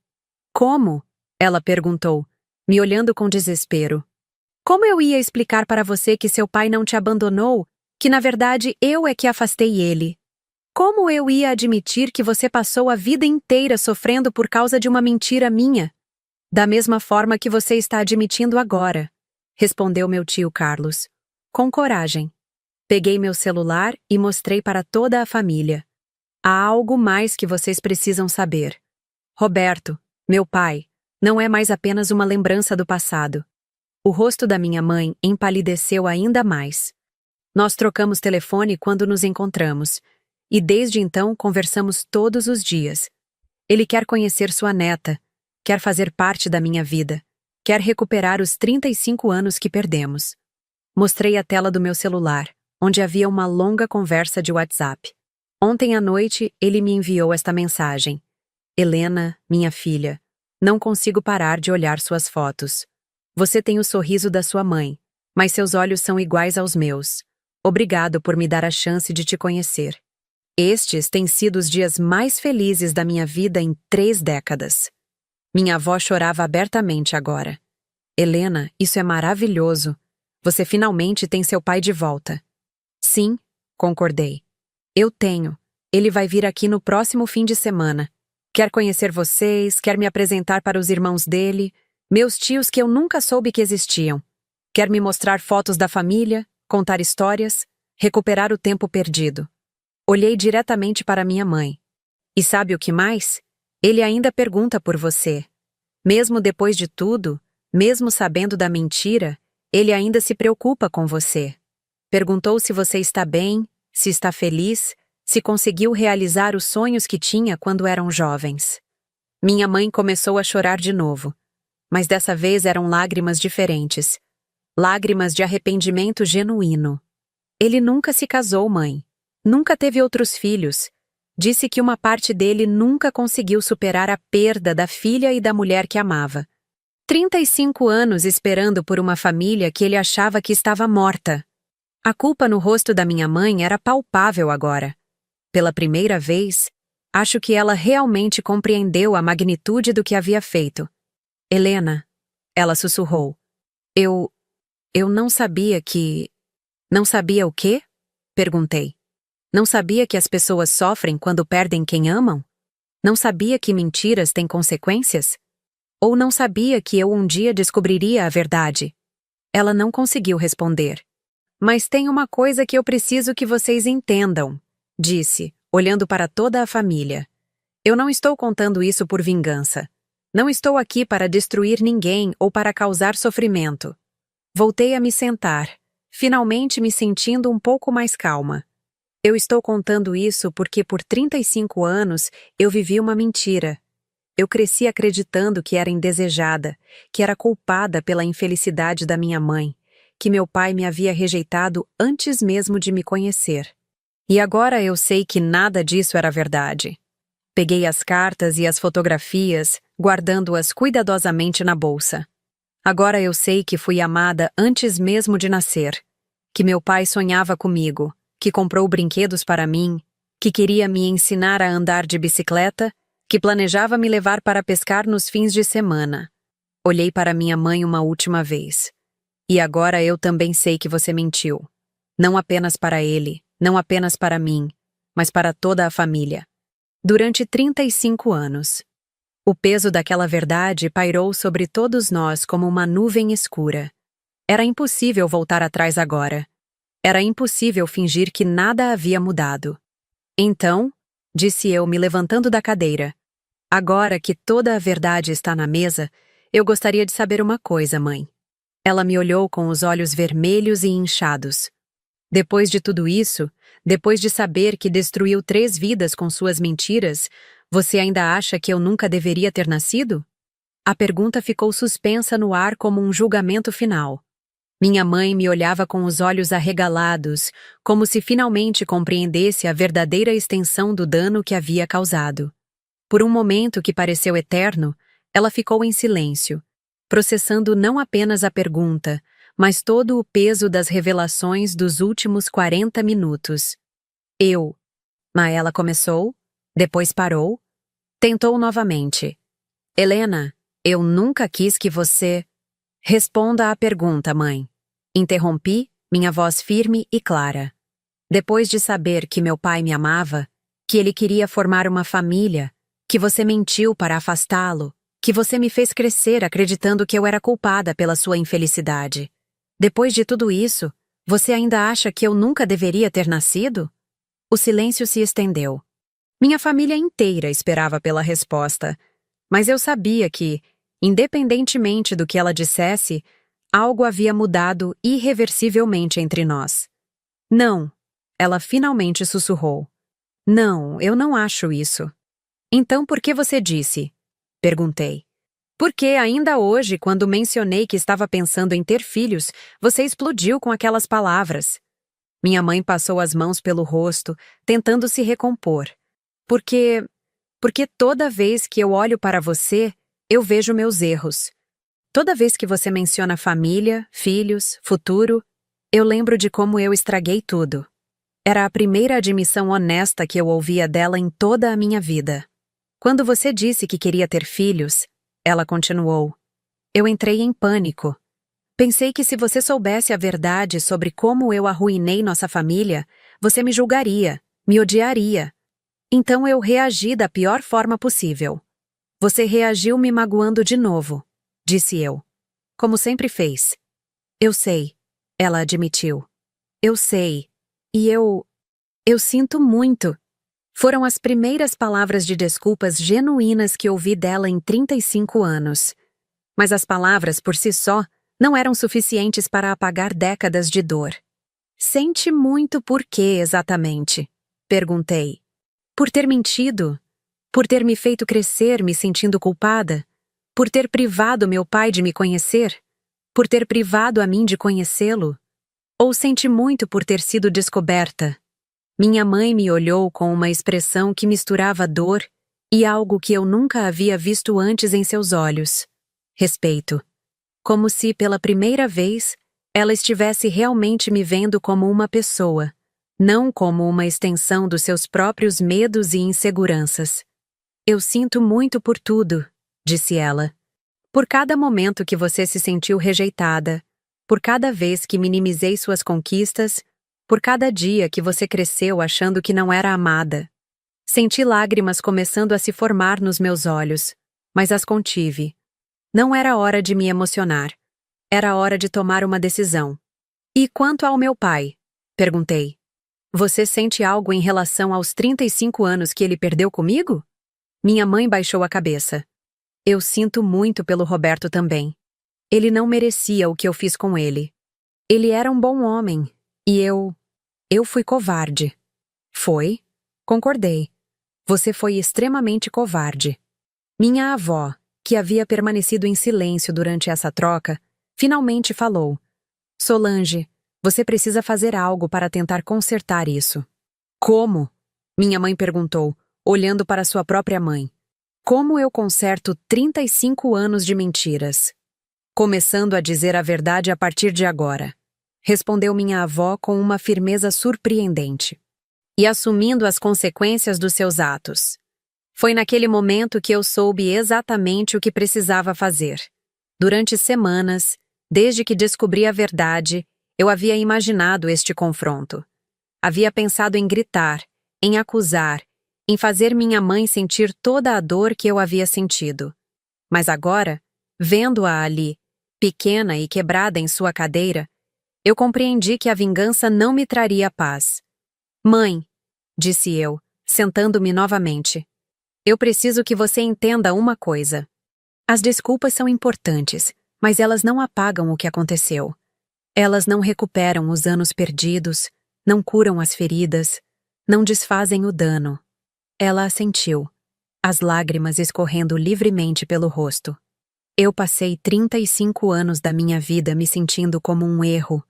Como? Ela perguntou, me olhando com desespero. Como eu ia explicar para você que seu pai não te abandonou, que na verdade eu é que afastei ele? Como eu ia admitir que você passou a vida inteira sofrendo por causa de uma mentira minha? Da mesma forma que você está admitindo agora, respondeu meu tio Carlos, com coragem. Peguei meu celular e mostrei para toda a família. Há algo mais que vocês precisam saber. Roberto, meu pai, não é mais apenas uma lembrança do passado. O rosto da minha mãe empalideceu ainda mais. Nós trocamos telefone quando nos encontramos, e desde então conversamos todos os dias. Ele quer conhecer sua neta, quer fazer parte da minha vida, quer recuperar os 35 anos que perdemos. Mostrei a tela do meu celular, onde havia uma longa conversa de WhatsApp. Ontem à noite, ele me enviou esta mensagem. Helena, minha filha, não consigo parar de olhar suas fotos. Você tem o sorriso da sua mãe, mas seus olhos são iguais aos meus. Obrigado por me dar a chance de te conhecer. Estes têm sido os dias mais felizes da minha vida em 3 décadas. Minha avó chorava abertamente agora. Helena, isso é maravilhoso. Você finalmente tem seu pai de volta. Sim, concordei. Eu tenho. Ele vai vir aqui no próximo fim de semana. Quer conhecer vocês, quer me apresentar para os irmãos dele, meus tios que eu nunca soube que existiam. Quer me mostrar fotos da família, contar histórias, recuperar o tempo perdido. Olhei diretamente para minha mãe. E sabe o que mais? Ele ainda pergunta por você. Mesmo depois de tudo, mesmo sabendo da mentira, ele ainda se preocupa com você. Perguntou se você está bem, se está feliz, se conseguiu realizar os sonhos que tinha quando eram jovens. Minha mãe começou a chorar de novo, mas dessa vez eram lágrimas diferentes. Lágrimas de arrependimento genuíno. Ele nunca se casou, mãe. Nunca teve outros filhos. Disse que uma parte dele nunca conseguiu superar a perda da filha e da mulher que amava. 35 anos esperando por uma família que ele achava que estava morta. A culpa no rosto da minha mãe era palpável agora. Pela primeira vez, acho que ela realmente compreendeu a magnitude do que havia feito. Helena, ela sussurrou. Eu não sabia que... Não sabia o quê? Perguntei. Não sabia que as pessoas sofrem quando perdem quem amam? Não sabia que mentiras têm consequências? Ou não sabia que eu um dia descobriria a verdade? Ela não conseguiu responder. Mas tem uma coisa que eu preciso que vocês entendam, disse, olhando para toda a família. Eu não estou contando isso por vingança. Não estou aqui para destruir ninguém ou para causar sofrimento. Voltei a me sentar, finalmente me sentindo um pouco mais calma. Eu estou contando isso porque por 35 anos eu vivi uma mentira. Eu cresci acreditando que era indesejada, que era culpada pela infelicidade da minha mãe, que meu pai me havia rejeitado antes mesmo de me conhecer. E agora eu sei que nada disso era verdade. Peguei as cartas e as fotografias, guardando-as cuidadosamente na bolsa. Agora eu sei que fui amada antes mesmo de nascer, que meu pai sonhava comigo, que comprou brinquedos para mim, que queria me ensinar a andar de bicicleta, que planejava me levar para pescar nos fins de semana. Olhei para minha mãe uma última vez. E agora eu também sei que você mentiu. Não apenas para ele, não apenas para mim, mas para toda a família. Durante 35 anos. O peso daquela verdade pairou sobre todos nós como uma nuvem escura. Era impossível voltar atrás agora. Era impossível fingir que nada havia mudado. Então, disse eu, me levantando da cadeira, agora que toda a verdade está na mesa, eu gostaria de saber uma coisa, mãe. Ela me olhou com os olhos vermelhos e inchados. Depois de tudo isso, depois de saber que destruiu 3 vidas com suas mentiras, você ainda acha que eu nunca deveria ter nascido? A pergunta ficou suspensa no ar como um julgamento final. Minha mãe me olhava com os olhos arregalados, como se finalmente compreendesse a verdadeira extensão do dano que havia causado. Por um momento que pareceu eterno, ela ficou em silêncio, processando não apenas a pergunta, mas todo o peso das revelações dos últimos 40 minutos. Mas ela começou, depois parou, tentou novamente. Helena, eu nunca quis que você... Responda à pergunta, mãe. Interrompi, minha voz firme e clara. Depois de saber que meu pai me amava, que ele queria formar uma família, que você mentiu para afastá-lo, que você me fez crescer acreditando que eu era culpada pela sua infelicidade. Depois de tudo isso, você ainda acha que eu nunca deveria ter nascido? O silêncio se estendeu. Minha família inteira esperava pela resposta, mas eu sabia que, independentemente do que ela dissesse, algo havia mudado irreversivelmente entre nós. Não, ela finalmente sussurrou. Não, eu não acho isso. Então por que você disse? Perguntei. Porque ainda hoje, quando mencionei que estava pensando em ter filhos, você explodiu com aquelas palavras. Minha mãe passou as mãos pelo rosto, tentando se recompor. Porque toda vez que eu olho para você, eu vejo meus erros. Toda vez que você menciona família, filhos, futuro, eu lembro de como eu estraguei tudo. Era a primeira admissão honesta que eu ouvia dela em toda a minha vida. Quando você disse que queria ter filhos, ela continuou. Eu entrei em pânico. Pensei que se você soubesse a verdade sobre como eu arruinei nossa família, você me julgaria, me odiaria. Então eu reagi da pior forma possível. Você reagiu me magoando de novo, disse eu. Como sempre fez. Eu sei, ela admitiu. Eu sei. E eu sinto muito. Foram as primeiras palavras de desculpas genuínas que ouvi dela em 35 anos. Mas as palavras, por si só, não eram suficientes para apagar décadas de dor. Sente muito por quê, exatamente? Perguntei. Por ter mentido? Por ter me feito crescer me sentindo culpada? Por ter privado meu pai de me conhecer? Por ter privado a mim de conhecê-lo? Ou sente muito por ter sido descoberta? Minha mãe me olhou com uma expressão que misturava dor e algo que eu nunca havia visto antes em seus olhos. Respeito. Como se, pela primeira vez, ela estivesse realmente me vendo como uma pessoa, não como uma extensão dos seus próprios medos e inseguranças. Eu sinto muito por tudo, disse ela. Por cada momento que você se sentiu rejeitada, por cada vez que minimizei suas conquistas, por cada dia que você cresceu achando que não era amada. Senti lágrimas começando a se formar nos meus olhos, mas as contive. Não era hora de me emocionar. Era hora de tomar uma decisão. E quanto ao meu pai? Perguntei. Você sente algo em relação aos 35 anos que ele perdeu comigo? Minha mãe baixou a cabeça. Eu sinto muito pelo Roberto também. Ele não merecia o que eu fiz com ele. Ele era um bom homem, e eu fui covarde. Foi? Concordei. Você foi extremamente covarde. Minha avó, que havia permanecido em silêncio durante essa troca, finalmente falou. Solange, você precisa fazer algo para tentar consertar isso. Como? Minha mãe perguntou, olhando para sua própria mãe. Como eu conserto 35 anos de mentiras? Começando a dizer a verdade a partir de agora. respondeu minha avó com uma firmeza surpreendente. E assumindo as consequências dos seus atos. Foi naquele momento que eu soube exatamente o que precisava fazer. Durante semanas, desde que descobri a verdade, eu havia imaginado este confronto. Havia pensado em gritar, em acusar, em fazer minha mãe sentir toda a dor que eu havia sentido. Mas agora, vendo-a ali, pequena e quebrada em sua cadeira, eu compreendi que a vingança não me traria paz. Mãe, disse eu, sentando-me novamente, eu preciso que você entenda uma coisa. As desculpas são importantes, mas elas não apagam o que aconteceu. Elas não recuperam os anos perdidos, não curam as feridas, não desfazem o dano. Ela assentiu, as lágrimas escorrendo livremente pelo rosto. Eu passei 35 anos da minha vida me sentindo como um erro,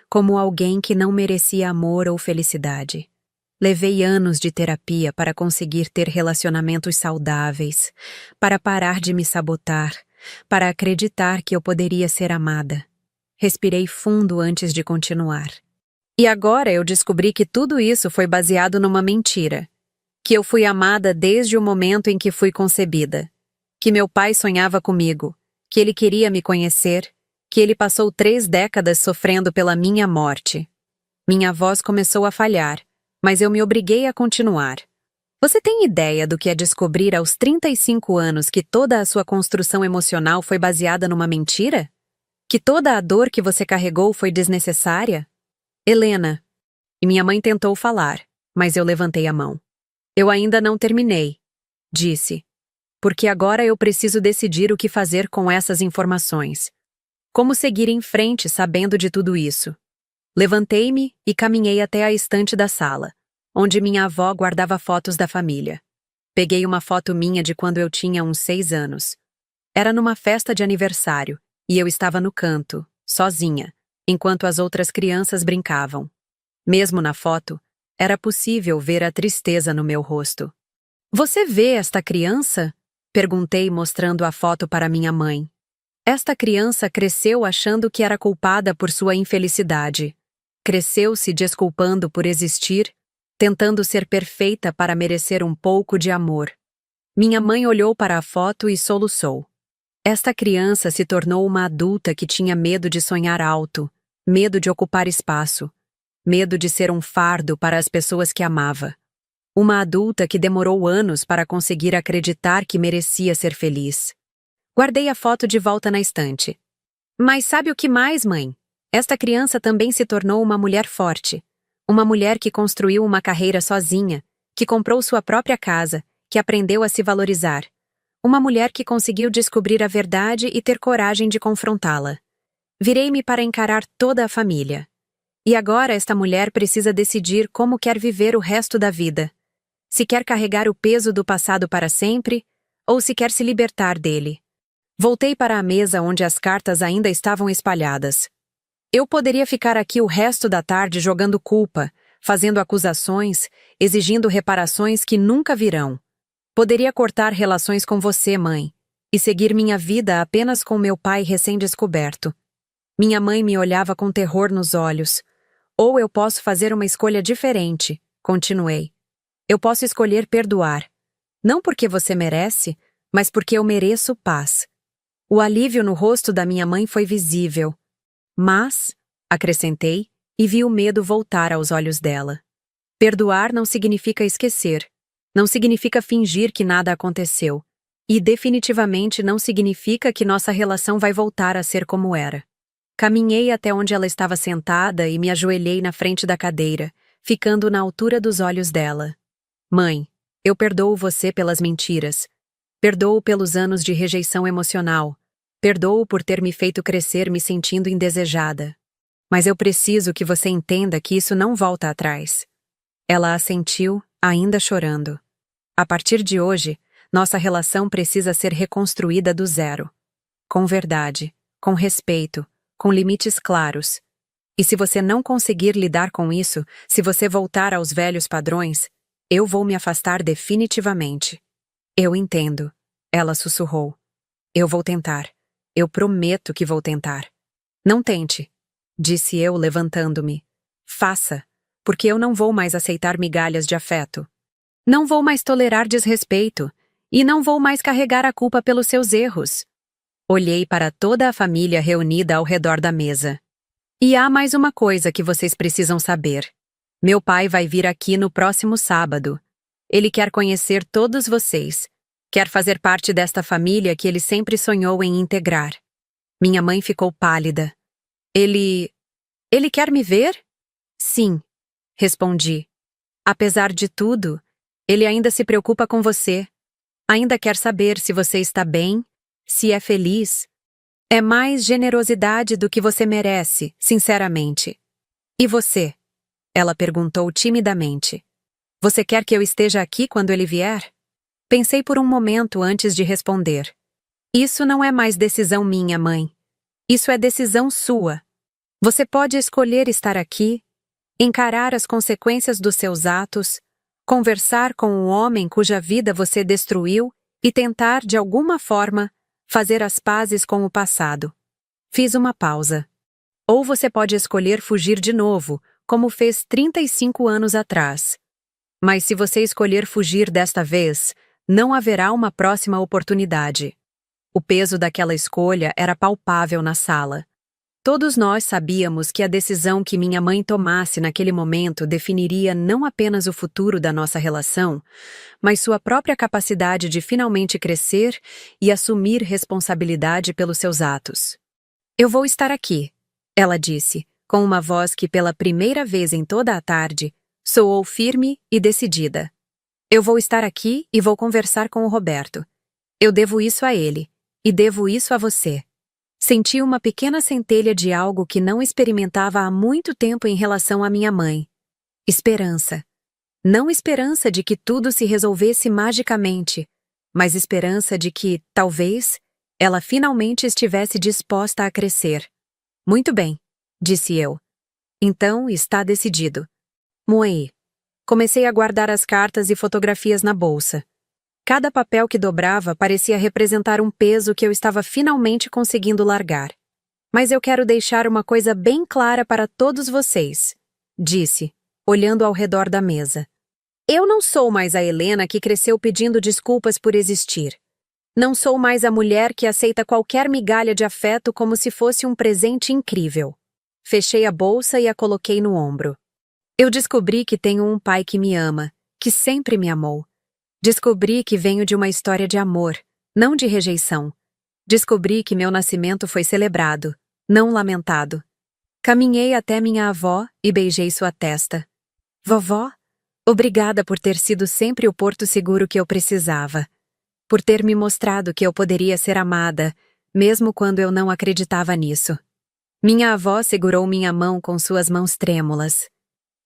como alguém que não merecia amor ou felicidade. Levei anos de terapia para conseguir ter relacionamentos saudáveis, para parar de me sabotar, para acreditar que eu poderia ser amada. Respirei fundo antes de continuar. E agora eu descobri que tudo isso foi baseado numa mentira. Que eu fui amada desde o momento em que fui concebida. Que meu pai sonhava comigo, que ele queria me conhecer, que ele passou 3 décadas sofrendo pela minha morte. Minha voz começou a falhar, mas eu me obriguei a continuar. Você tem ideia do que é descobrir aos 35 anos que toda a sua construção emocional foi baseada numa mentira? Que toda a dor que você carregou foi desnecessária? Helena. E minha mãe tentou falar, mas eu levantei a mão. Eu ainda não terminei, disse. Porque agora eu preciso decidir o que fazer com essas informações. Como seguir em frente sabendo de tudo isso? Levantei-me e caminhei até a estante da sala, onde minha avó guardava fotos da família. Peguei uma foto minha de quando eu tinha uns 6 anos. Era numa festa de aniversário, e eu estava no canto, sozinha, enquanto as outras crianças brincavam. Mesmo na foto, era possível ver a tristeza no meu rosto. Você vê esta criança? Perguntei mostrando a foto para minha mãe. Esta criança cresceu achando que era culpada por sua infelicidade. Cresceu se desculpando por existir, tentando ser perfeita para merecer um pouco de amor. Minha mãe olhou para a foto e soluçou. Esta criança se tornou uma adulta que tinha medo de sonhar alto, medo de ocupar espaço, medo de ser um fardo para as pessoas que amava. Uma adulta que demorou anos para conseguir acreditar que merecia ser feliz. Guardei a foto de volta na estante. Mas sabe o que mais, mãe? Esta criança também se tornou uma mulher forte. Uma mulher que construiu uma carreira sozinha, que comprou sua própria casa, que aprendeu a se valorizar. Uma mulher que conseguiu descobrir a verdade e ter coragem de confrontá-la. Virei-me para encarar toda a família. E agora esta mulher precisa decidir como quer viver o resto da vida. Se quer carregar o peso do passado para sempre, ou se quer se libertar dele. Voltei para a mesa onde as cartas ainda estavam espalhadas. Eu poderia ficar aqui o resto da tarde jogando culpa, fazendo acusações, exigindo reparações que nunca virão. Poderia cortar relações com você, mãe, e seguir minha vida apenas com meu pai recém-descoberto. Minha mãe me olhava com terror nos olhos. Ou eu posso fazer uma escolha diferente, continuei. Eu posso escolher perdoar. Não porque você merece, mas porque eu mereço paz. O alívio no rosto da minha mãe foi visível. Mas, acrescentei, e vi o medo voltar aos olhos dela. Perdoar não significa esquecer. Não significa fingir que nada aconteceu. E definitivamente não significa que nossa relação vai voltar a ser como era. Caminhei até onde ela estava sentada e me ajoelhei na frente da cadeira, ficando na altura dos olhos dela. Mãe, eu perdoo você pelas mentiras. Perdoo pelos anos de rejeição emocional. Perdoo por ter me feito crescer me sentindo indesejada. Mas eu preciso que você entenda que isso não volta atrás. Ela assentiu, ainda chorando. A partir de hoje, nossa relação precisa ser reconstruída do zero. Com verdade, com respeito, com limites claros. E se você não conseguir lidar com isso, se você voltar aos velhos padrões, eu vou me afastar definitivamente. Eu entendo, ela sussurrou. Eu vou tentar. Eu prometo que vou tentar. Não tente. disse eu, levantando-me. Faça, porque eu não vou mais aceitar migalhas de afeto. Não vou mais tolerar desrespeito, e não vou mais carregar a culpa pelos seus erros. Olhei para toda a família reunida ao redor da mesa. E há mais uma coisa que vocês precisam saber. Meu pai vai vir aqui no próximo sábado. Ele quer conhecer todos vocês. Quer fazer parte desta família que ele sempre sonhou em integrar. Minha mãe ficou pálida. Ele quer me ver? Sim, respondi. Apesar de tudo, ele ainda se preocupa com você. Ainda quer saber se você está bem, se é feliz. É mais generosidade do que você merece, sinceramente. E você? Ela perguntou timidamente. Você quer que eu esteja aqui quando ele vier? Pensei por um momento antes de responder. Isso não é mais decisão minha, mãe. Isso é decisão sua. Você pode escolher estar aqui, encarar as consequências dos seus atos, conversar com o homem cuja vida você destruiu e tentar, de alguma forma, fazer as pazes com o passado. Fiz uma pausa. Ou você pode escolher fugir de novo, como fez 35 anos atrás. Mas se você escolher fugir desta vez, não haverá uma próxima oportunidade. O peso daquela escolha era palpável na sala. Todos nós sabíamos que a decisão que minha mãe tomasse naquele momento definiria não apenas o futuro da nossa relação, mas sua própria capacidade de finalmente crescer e assumir responsabilidade pelos seus atos. Eu vou estar aqui, ela disse, com uma voz que pela primeira vez em toda a tarde soou firme e decidida. Eu vou estar aqui e vou conversar com o Roberto. Eu devo isso a ele, e devo isso a você. Senti uma pequena centelha de algo que não experimentava há muito tempo em relação à minha mãe. Esperança. Não esperança de que tudo se resolvesse magicamente, mas esperança de que, talvez, ela finalmente estivesse disposta a crescer. Muito bem, disse eu. Então está decidido. Moei. Comecei a guardar as cartas e fotografias na bolsa. Cada papel que dobrava parecia representar um peso que eu estava finalmente conseguindo largar. Mas eu quero deixar uma coisa bem clara para todos vocês, disse, olhando ao redor da mesa. Eu não sou mais a Helena que cresceu pedindo desculpas por existir. Não sou mais a mulher que aceita qualquer migalha de afeto como se fosse um presente incrível. Fechei a bolsa e a coloquei no ombro. Eu descobri que tenho um pai que me ama, que sempre me amou. Descobri que venho de uma história de amor, não de rejeição. Descobri que meu nascimento foi celebrado, não lamentado. Caminhei até minha avó e beijei sua testa. Vovó, obrigada por ter sido sempre o porto seguro que eu precisava. Por ter me mostrado que eu poderia ser amada, mesmo quando eu não acreditava nisso. Minha avó segurou minha mão com suas mãos trêmulas.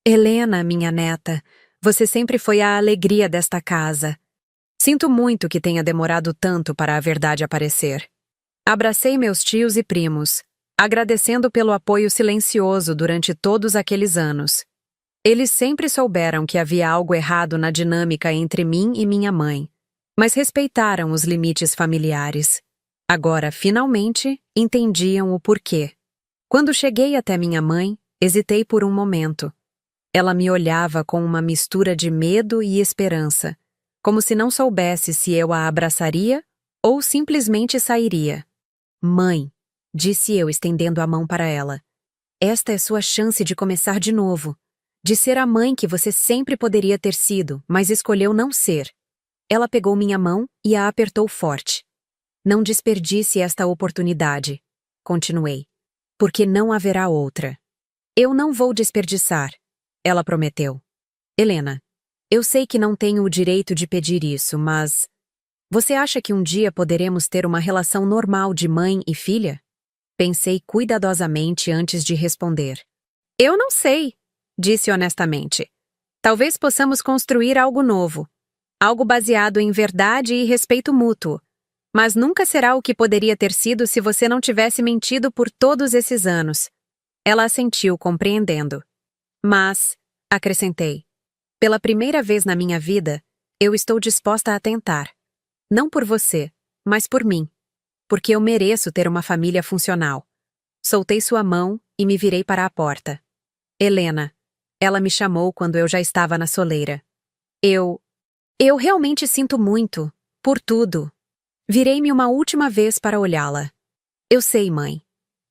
Helena, minha neta, você sempre foi a alegria desta casa. Sinto muito que tenha demorado tanto para a verdade aparecer. Abracei meus tios e primos, agradecendo pelo apoio silencioso durante todos aqueles anos. Eles sempre souberam que havia algo errado na dinâmica entre mim e minha mãe, mas respeitaram os limites familiares. Agora, finalmente, entendiam o porquê. Quando cheguei até minha mãe, hesitei por um momento. Ela me olhava com uma mistura de medo e esperança, como se não soubesse se eu a abraçaria ou simplesmente sairia. Mãe, disse eu estendendo a mão para ela. Esta é sua chance de começar de novo, de ser a mãe que você sempre poderia ter sido, mas escolheu não ser. Ela pegou minha mão e a apertou forte. Não desperdice esta oportunidade, continuei, porque não haverá outra. Eu não vou desperdiçar. Ela prometeu. Helena, eu sei que não tenho o direito de pedir isso, mas... Você acha que um dia poderemos ter uma relação normal de mãe e filha? Pensei cuidadosamente antes de responder. Eu não sei, disse honestamente. Talvez possamos construir algo novo. Algo baseado em verdade e respeito mútuo. Mas nunca será o que poderia ter sido se você não tivesse mentido por todos esses anos. Ela assentiu, compreendendo. Mas, acrescentei, pela primeira vez na minha vida, eu estou disposta a tentar. Não por você, mas por mim. Porque eu mereço ter uma família funcional. Soltei sua mão e me virei para a porta. Helena. Ela me chamou quando eu já estava na soleira. Eu realmente sinto muito, por tudo. Virei-me uma última vez para olhá-la. Eu sei, mãe.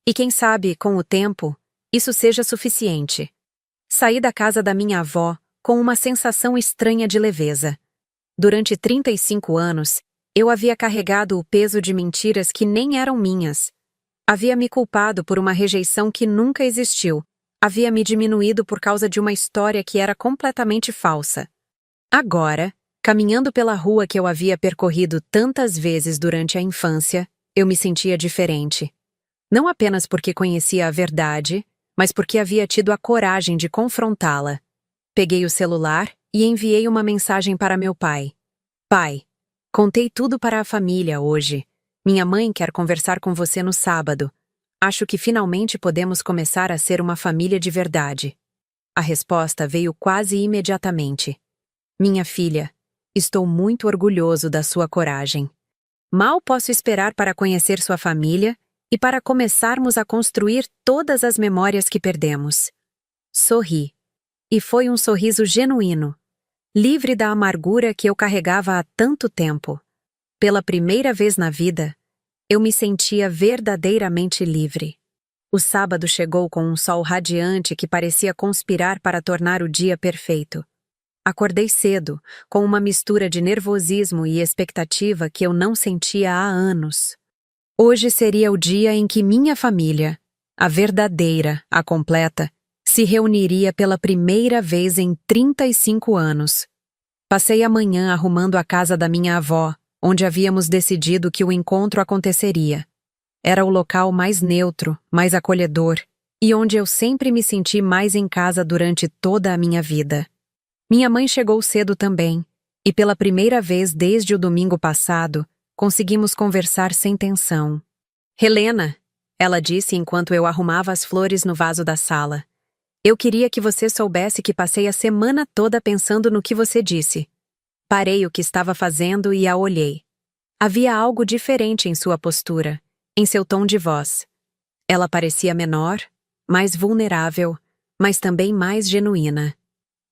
E quem sabe, com o tempo, isso seja suficiente. Saí da casa da minha avó com uma sensação estranha de leveza. Durante 35 anos, eu havia carregado o peso de mentiras que nem eram minhas. Havia me culpado por uma rejeição que nunca existiu. Havia me diminuído por causa de uma história que era completamente falsa. Agora, caminhando pela rua que eu havia percorrido tantas vezes durante a infância, eu me sentia diferente. Não apenas porque conhecia a verdade, mas porque havia tido a coragem de confrontá-la. Peguei o celular e enviei uma mensagem para meu pai. Pai, contei tudo para a família hoje. Minha mãe quer conversar com você no sábado. Acho que finalmente podemos começar a ser uma família de verdade. A resposta veio quase imediatamente. Minha filha, estou muito orgulhoso da sua coragem. Mal posso esperar para conhecer sua família e para começarmos a construir todas as memórias que perdemos. Sorri. E foi um sorriso genuíno, livre da amargura que eu carregava há tanto tempo. Pela primeira vez na vida, eu me sentia verdadeiramente livre. O sábado chegou com um sol radiante que parecia conspirar para tornar o dia perfeito. Acordei cedo, com uma mistura de nervosismo e expectativa que eu não sentia há anos. Hoje seria o dia em que minha família, a verdadeira, a completa, se reuniria pela primeira vez em 35 anos. Passei a manhã arrumando a casa da minha avó, onde havíamos decidido que o encontro aconteceria. Era o local mais neutro, mais acolhedor, e onde eu sempre me senti mais em casa durante toda a minha vida. Minha mãe chegou cedo também, e pela primeira vez desde o domingo passado, conseguimos conversar sem tensão. Helena, ela disse enquanto eu arrumava as flores no vaso da sala. Eu queria que você soubesse que passei a semana toda pensando no que você disse. Parei o que estava fazendo e a olhei. Havia algo diferente em sua postura, em seu tom de voz. Ela parecia menor, mais vulnerável, mas também mais genuína.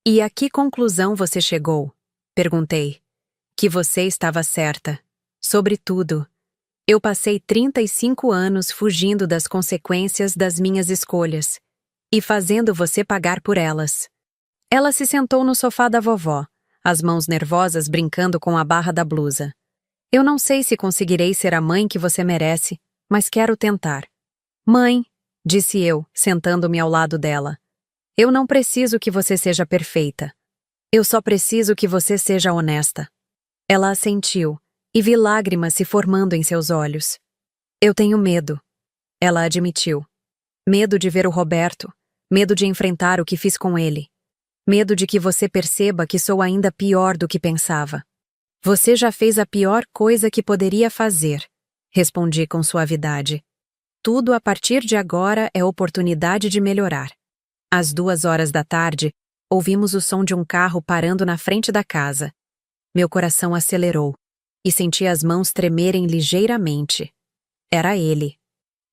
E a que conclusão você chegou? Perguntei. Que você estava certa. Sobre tudo. Eu passei 35 anos fugindo das consequências das minhas escolhas e fazendo você pagar por elas. Ela se sentou no sofá da vovó, as mãos nervosas brincando com a barra da blusa. Eu não sei se conseguirei ser a mãe que você merece, mas quero tentar. Mãe, disse eu, sentando-me ao lado dela. Eu não preciso que você seja perfeita. Eu só preciso que você seja honesta. Ela assentiu, e vi lágrimas se formando em seus olhos. Eu tenho medo, ela admitiu. Medo de ver o Roberto, medo de enfrentar o que fiz com ele. Medo de que você perceba que sou ainda pior do que pensava. Você já fez a pior coisa que poderia fazer, respondi com suavidade. Tudo a partir de agora é oportunidade de melhorar. Às 2 horas da tarde, ouvimos o som de um carro parando na frente da casa. Meu coração acelerou e senti as mãos tremerem ligeiramente. Era ele.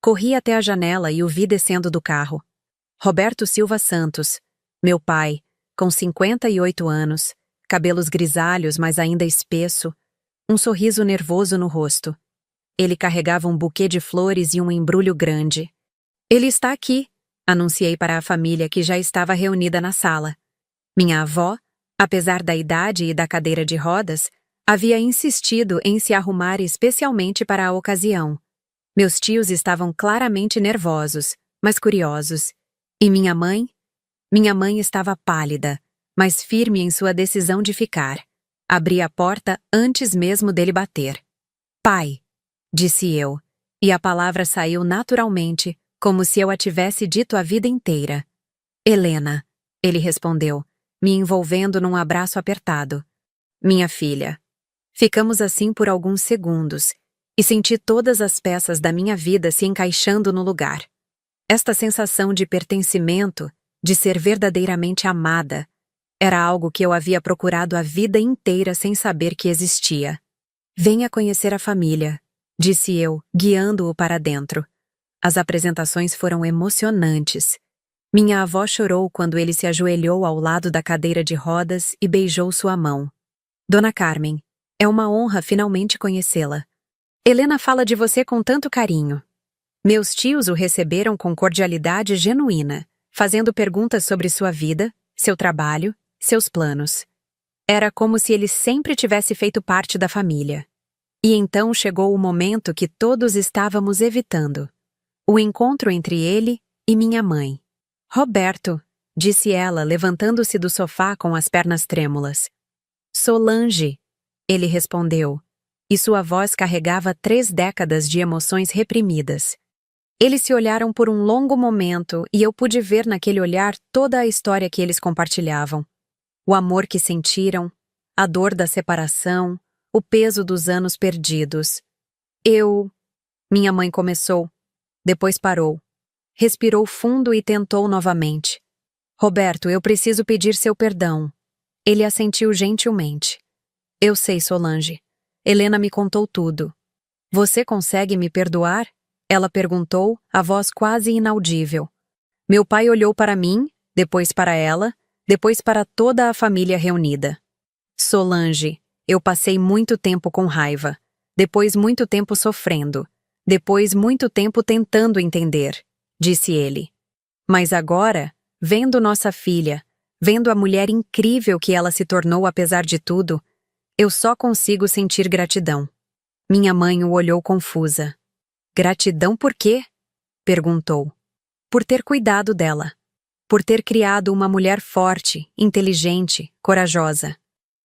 Corri até a janela e o vi descendo do carro. Roberto Silva Santos, meu pai, com 58 anos, cabelos grisalhos, mas ainda espesso, um sorriso nervoso no rosto. Ele carregava um buquê de flores e um embrulho grande. Ele está aqui, anunciei para a família que já estava reunida na sala. Minha avó, apesar da idade e da cadeira de rodas, havia insistido em se arrumar especialmente para a ocasião. Meus tios estavam claramente nervosos, mas curiosos. E minha mãe? Minha mãe estava pálida, mas firme em sua decisão de ficar. Abri a porta antes mesmo dele bater. Pai, disse eu, e a palavra saiu naturalmente, como se eu a tivesse dito a vida inteira. Helena, ele respondeu, me envolvendo num abraço apertado. Minha filha. Ficamos assim por alguns segundos, e senti todas as peças da minha vida se encaixando no lugar. Esta sensação de pertencimento, de ser verdadeiramente amada, era algo que eu havia procurado a vida inteira sem saber que existia. Venha conhecer a família, disse eu, guiando-o para dentro. As apresentações foram emocionantes. Minha avó chorou quando ele se ajoelhou ao lado da cadeira de rodas e beijou sua mão. Dona Carmen, é uma honra finalmente conhecê-la. Helena fala de você com tanto carinho. Meus tios o receberam com cordialidade genuína, fazendo perguntas sobre sua vida, seu trabalho, seus planos. Era como se ele sempre tivesse feito parte da família. E então chegou o momento que todos estávamos evitando. O encontro entre ele e minha mãe. Roberto, disse ela, levantando-se do sofá com as pernas trêmulas. Solange, ele respondeu, e sua voz carregava 3 décadas de emoções reprimidas. Eles se olharam por um longo momento e eu pude ver naquele olhar toda a história que eles compartilhavam. O amor que sentiram, a dor da separação, o peso dos anos perdidos. Minha mãe começou, depois parou. Respirou fundo e tentou novamente. Roberto, eu preciso pedir seu perdão. Ele assentiu gentilmente. Eu sei, Solange. Helena me contou tudo. Você consegue me perdoar? Ela perguntou, a voz quase inaudível. Meu pai olhou para mim, depois para ela, depois para toda a família reunida. Solange, eu passei muito tempo com raiva, depois muito tempo sofrendo, depois muito tempo tentando entender, disse ele. Mas agora, vendo nossa filha, vendo a mulher incrível que ela se tornou apesar de tudo, eu só consigo sentir gratidão. Minha mãe o olhou confusa. Gratidão por quê? Perguntou. Por ter cuidado dela. Por ter criado uma mulher forte, inteligente, corajosa.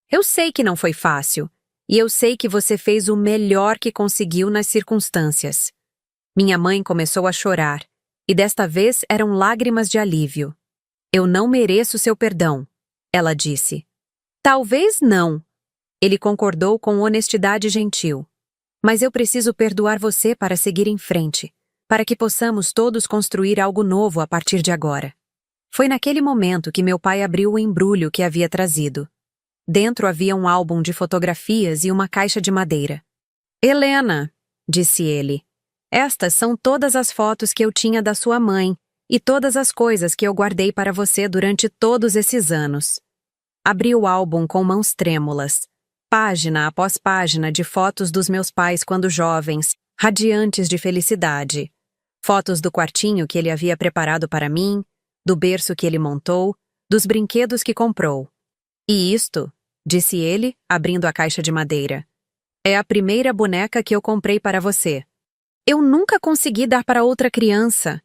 Eu sei que não foi fácil, e eu sei que você fez o melhor que conseguiu nas circunstâncias. Minha mãe começou a chorar, e desta vez eram lágrimas de alívio. Eu não mereço seu perdão, ela disse. Talvez não. Ele concordou com honestidade gentil. Mas eu preciso perdoar você para seguir em frente, para que possamos todos construir algo novo a partir de agora. Foi naquele momento que meu pai abriu o embrulho que havia trazido. Dentro havia um álbum de fotografias e uma caixa de madeira. Helena, disse ele, estas são todas as fotos que eu tinha da sua mãe e todas as coisas que eu guardei para você durante todos esses anos. Abri o álbum com mãos trêmulas. Página após página de fotos dos meus pais quando jovens, radiantes de felicidade. Fotos do quartinho que ele havia preparado para mim, do berço que ele montou, dos brinquedos que comprou. E isto, disse ele, abrindo a caixa de madeira, é a primeira boneca que eu comprei para você. Eu nunca consegui dar para outra criança.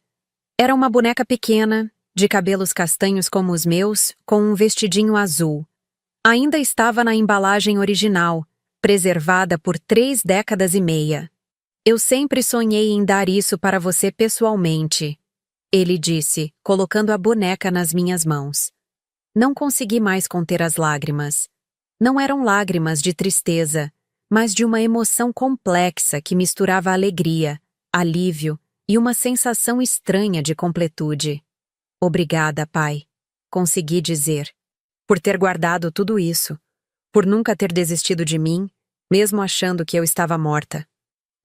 Era uma boneca pequena, de cabelos castanhos como os meus, com um vestidinho azul. Ainda estava na embalagem original, preservada por 3 décadas e meia. Eu sempre sonhei em dar isso para você pessoalmente, ele disse, colocando a boneca nas minhas mãos. Não consegui mais conter as lágrimas. Não eram lágrimas de tristeza, mas de uma emoção complexa que misturava alegria, alívio e uma sensação estranha de completude. Obrigada, pai, consegui dizer. Por ter guardado tudo isso, por nunca ter desistido de mim, mesmo achando que eu estava morta.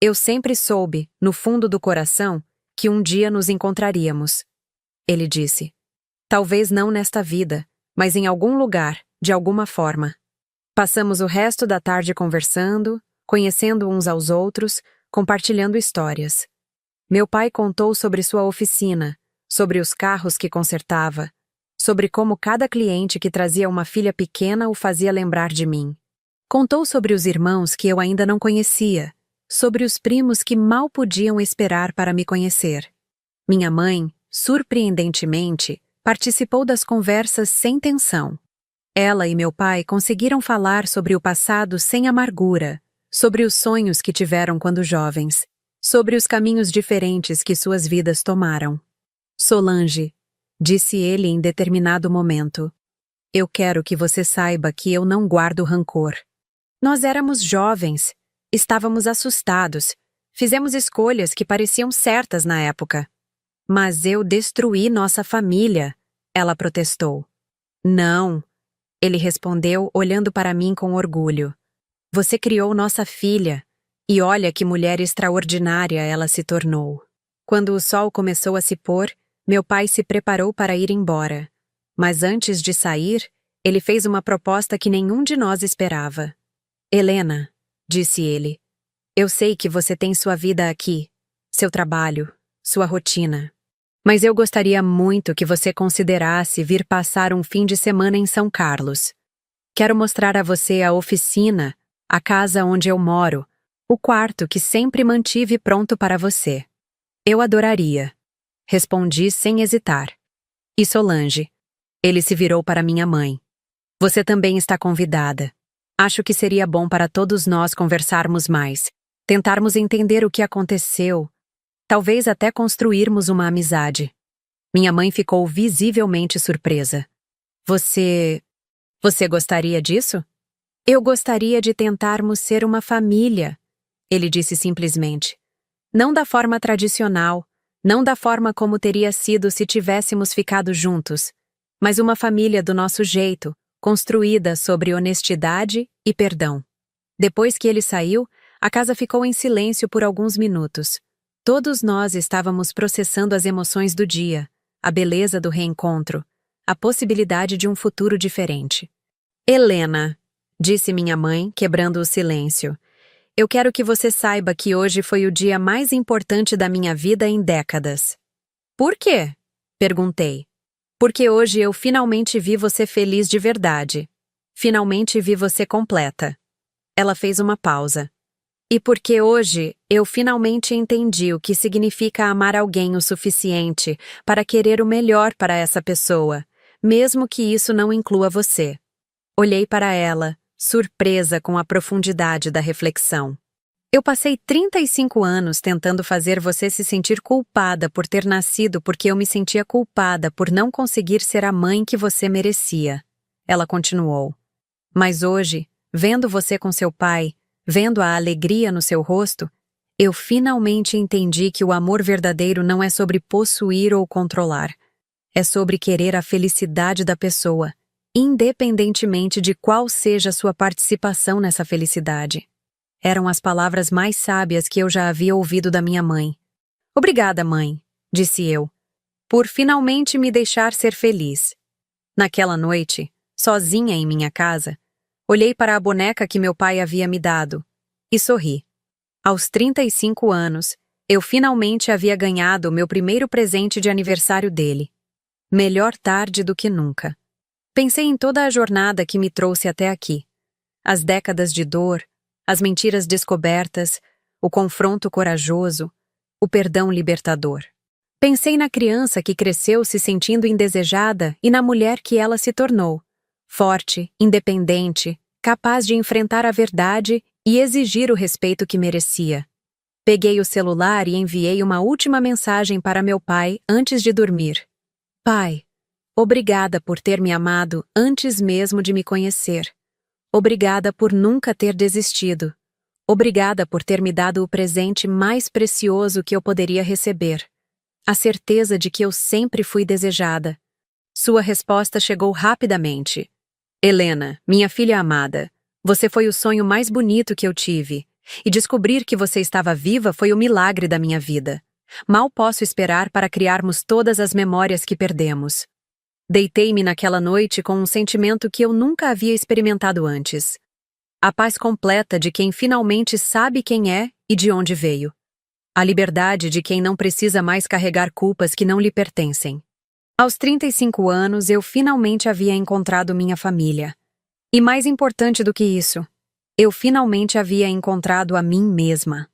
Eu sempre soube, no fundo do coração, que um dia nos encontraríamos. Ele disse. Talvez não nesta vida, mas em algum lugar, de alguma forma. Passamos o resto da tarde conversando, conhecendo uns aos outros, compartilhando histórias. Meu pai contou sobre sua oficina, sobre os carros que consertava, sobre como cada cliente que trazia uma filha pequena o fazia lembrar de mim. Contou sobre os irmãos que eu ainda não conhecia, sobre os primos que mal podiam esperar para me conhecer. Minha mãe, surpreendentemente, participou das conversas sem tensão. Ela e meu pai conseguiram falar sobre o passado sem amargura, sobre os sonhos que tiveram quando jovens, sobre os caminhos diferentes que suas vidas tomaram. Solange, disse ele em determinado momento, eu quero que você saiba que eu não guardo rancor. Nós éramos jovens, estávamos assustados, fizemos escolhas que pareciam certas na época. Mas eu destruí nossa família, ela protestou. Não, ele respondeu olhando para mim com orgulho. Você criou nossa filha, e olha que mulher extraordinária ela se tornou. Quando o sol começou a se pôr, meu pai se preparou para ir embora. Mas antes de sair, ele fez uma proposta que nenhum de nós esperava. Helena, disse ele, eu sei que você tem sua vida aqui, seu trabalho, sua rotina. Mas eu gostaria muito que você considerasse vir passar um fim de semana em São Carlos. Quero mostrar a você a oficina, a casa onde eu moro, o quarto que sempre mantive pronto para você. Eu adoraria. Respondi sem hesitar. E Solange? Ele se virou para minha mãe. Você também está convidada. Acho que seria bom para todos nós conversarmos mais, tentarmos entender o que aconteceu, talvez até construirmos uma amizade. Minha mãe ficou visivelmente surpresa. Você gostaria disso? Eu gostaria de tentarmos ser uma família, ele disse simplesmente. Não da forma tradicional, não da forma como teria sido se tivéssemos ficado juntos, mas uma família do nosso jeito, construída sobre honestidade e perdão. Depois que ele saiu, a casa ficou em silêncio por alguns minutos. Todos nós estávamos processando as emoções do dia, a beleza do reencontro, a possibilidade de um futuro diferente. Helena, disse minha mãe, quebrando o silêncio, eu quero que você saiba que hoje foi o dia mais importante da minha vida em décadas. Por quê? Perguntei. Porque hoje eu finalmente vi você feliz de verdade. Finalmente vi você completa. Ela fez uma pausa. E porque hoje eu finalmente entendi o que significa amar alguém o suficiente para querer o melhor para essa pessoa, mesmo que isso não inclua você. Olhei para ela, surpresa com a profundidade da reflexão. Eu passei 35 anos tentando fazer você se sentir culpada por ter nascido porque eu me sentia culpada por não conseguir ser a mãe que você merecia. Ela continuou. Mas hoje, vendo você com seu pai, vendo a alegria no seu rosto, eu finalmente entendi que o amor verdadeiro não é sobre possuir ou controlar. É sobre querer a felicidade da pessoa, independentemente de qual seja a sua participação nessa felicidade. Eram as palavras mais sábias que eu já havia ouvido da minha mãe. Obrigada, mãe, disse eu, por finalmente me deixar ser feliz. Naquela noite, sozinha em minha casa, olhei para a boneca que meu pai havia me dado e sorri. Aos 35 anos, eu finalmente havia ganhado o meu primeiro presente de aniversário dele. Melhor tarde do que nunca. Pensei em toda a jornada que me trouxe até aqui. As décadas de dor, as mentiras descobertas, o confronto corajoso, o perdão libertador. Pensei na criança que cresceu se sentindo indesejada e na mulher que ela se tornou, forte, independente, capaz de enfrentar a verdade e exigir o respeito que merecia. Peguei o celular e enviei uma última mensagem para meu pai antes de dormir. Pai, obrigada por ter me amado antes mesmo de me conhecer. Obrigada por nunca ter desistido. Obrigada por ter me dado o presente mais precioso que eu poderia receber. A certeza de que eu sempre fui desejada. Sua resposta chegou rapidamente. Helena, minha filha amada, você foi o sonho mais bonito que eu tive. E descobrir que você estava viva foi o milagre da minha vida. Mal posso esperar para criarmos todas as memórias que perdemos. Deitei-me naquela noite com um sentimento que eu nunca havia experimentado antes. A paz completa de quem finalmente sabe quem é e de onde veio. A liberdade de quem não precisa mais carregar culpas que não lhe pertencem. Aos 35 anos, eu finalmente havia encontrado minha família. E mais importante do que isso, eu finalmente havia encontrado a mim mesma.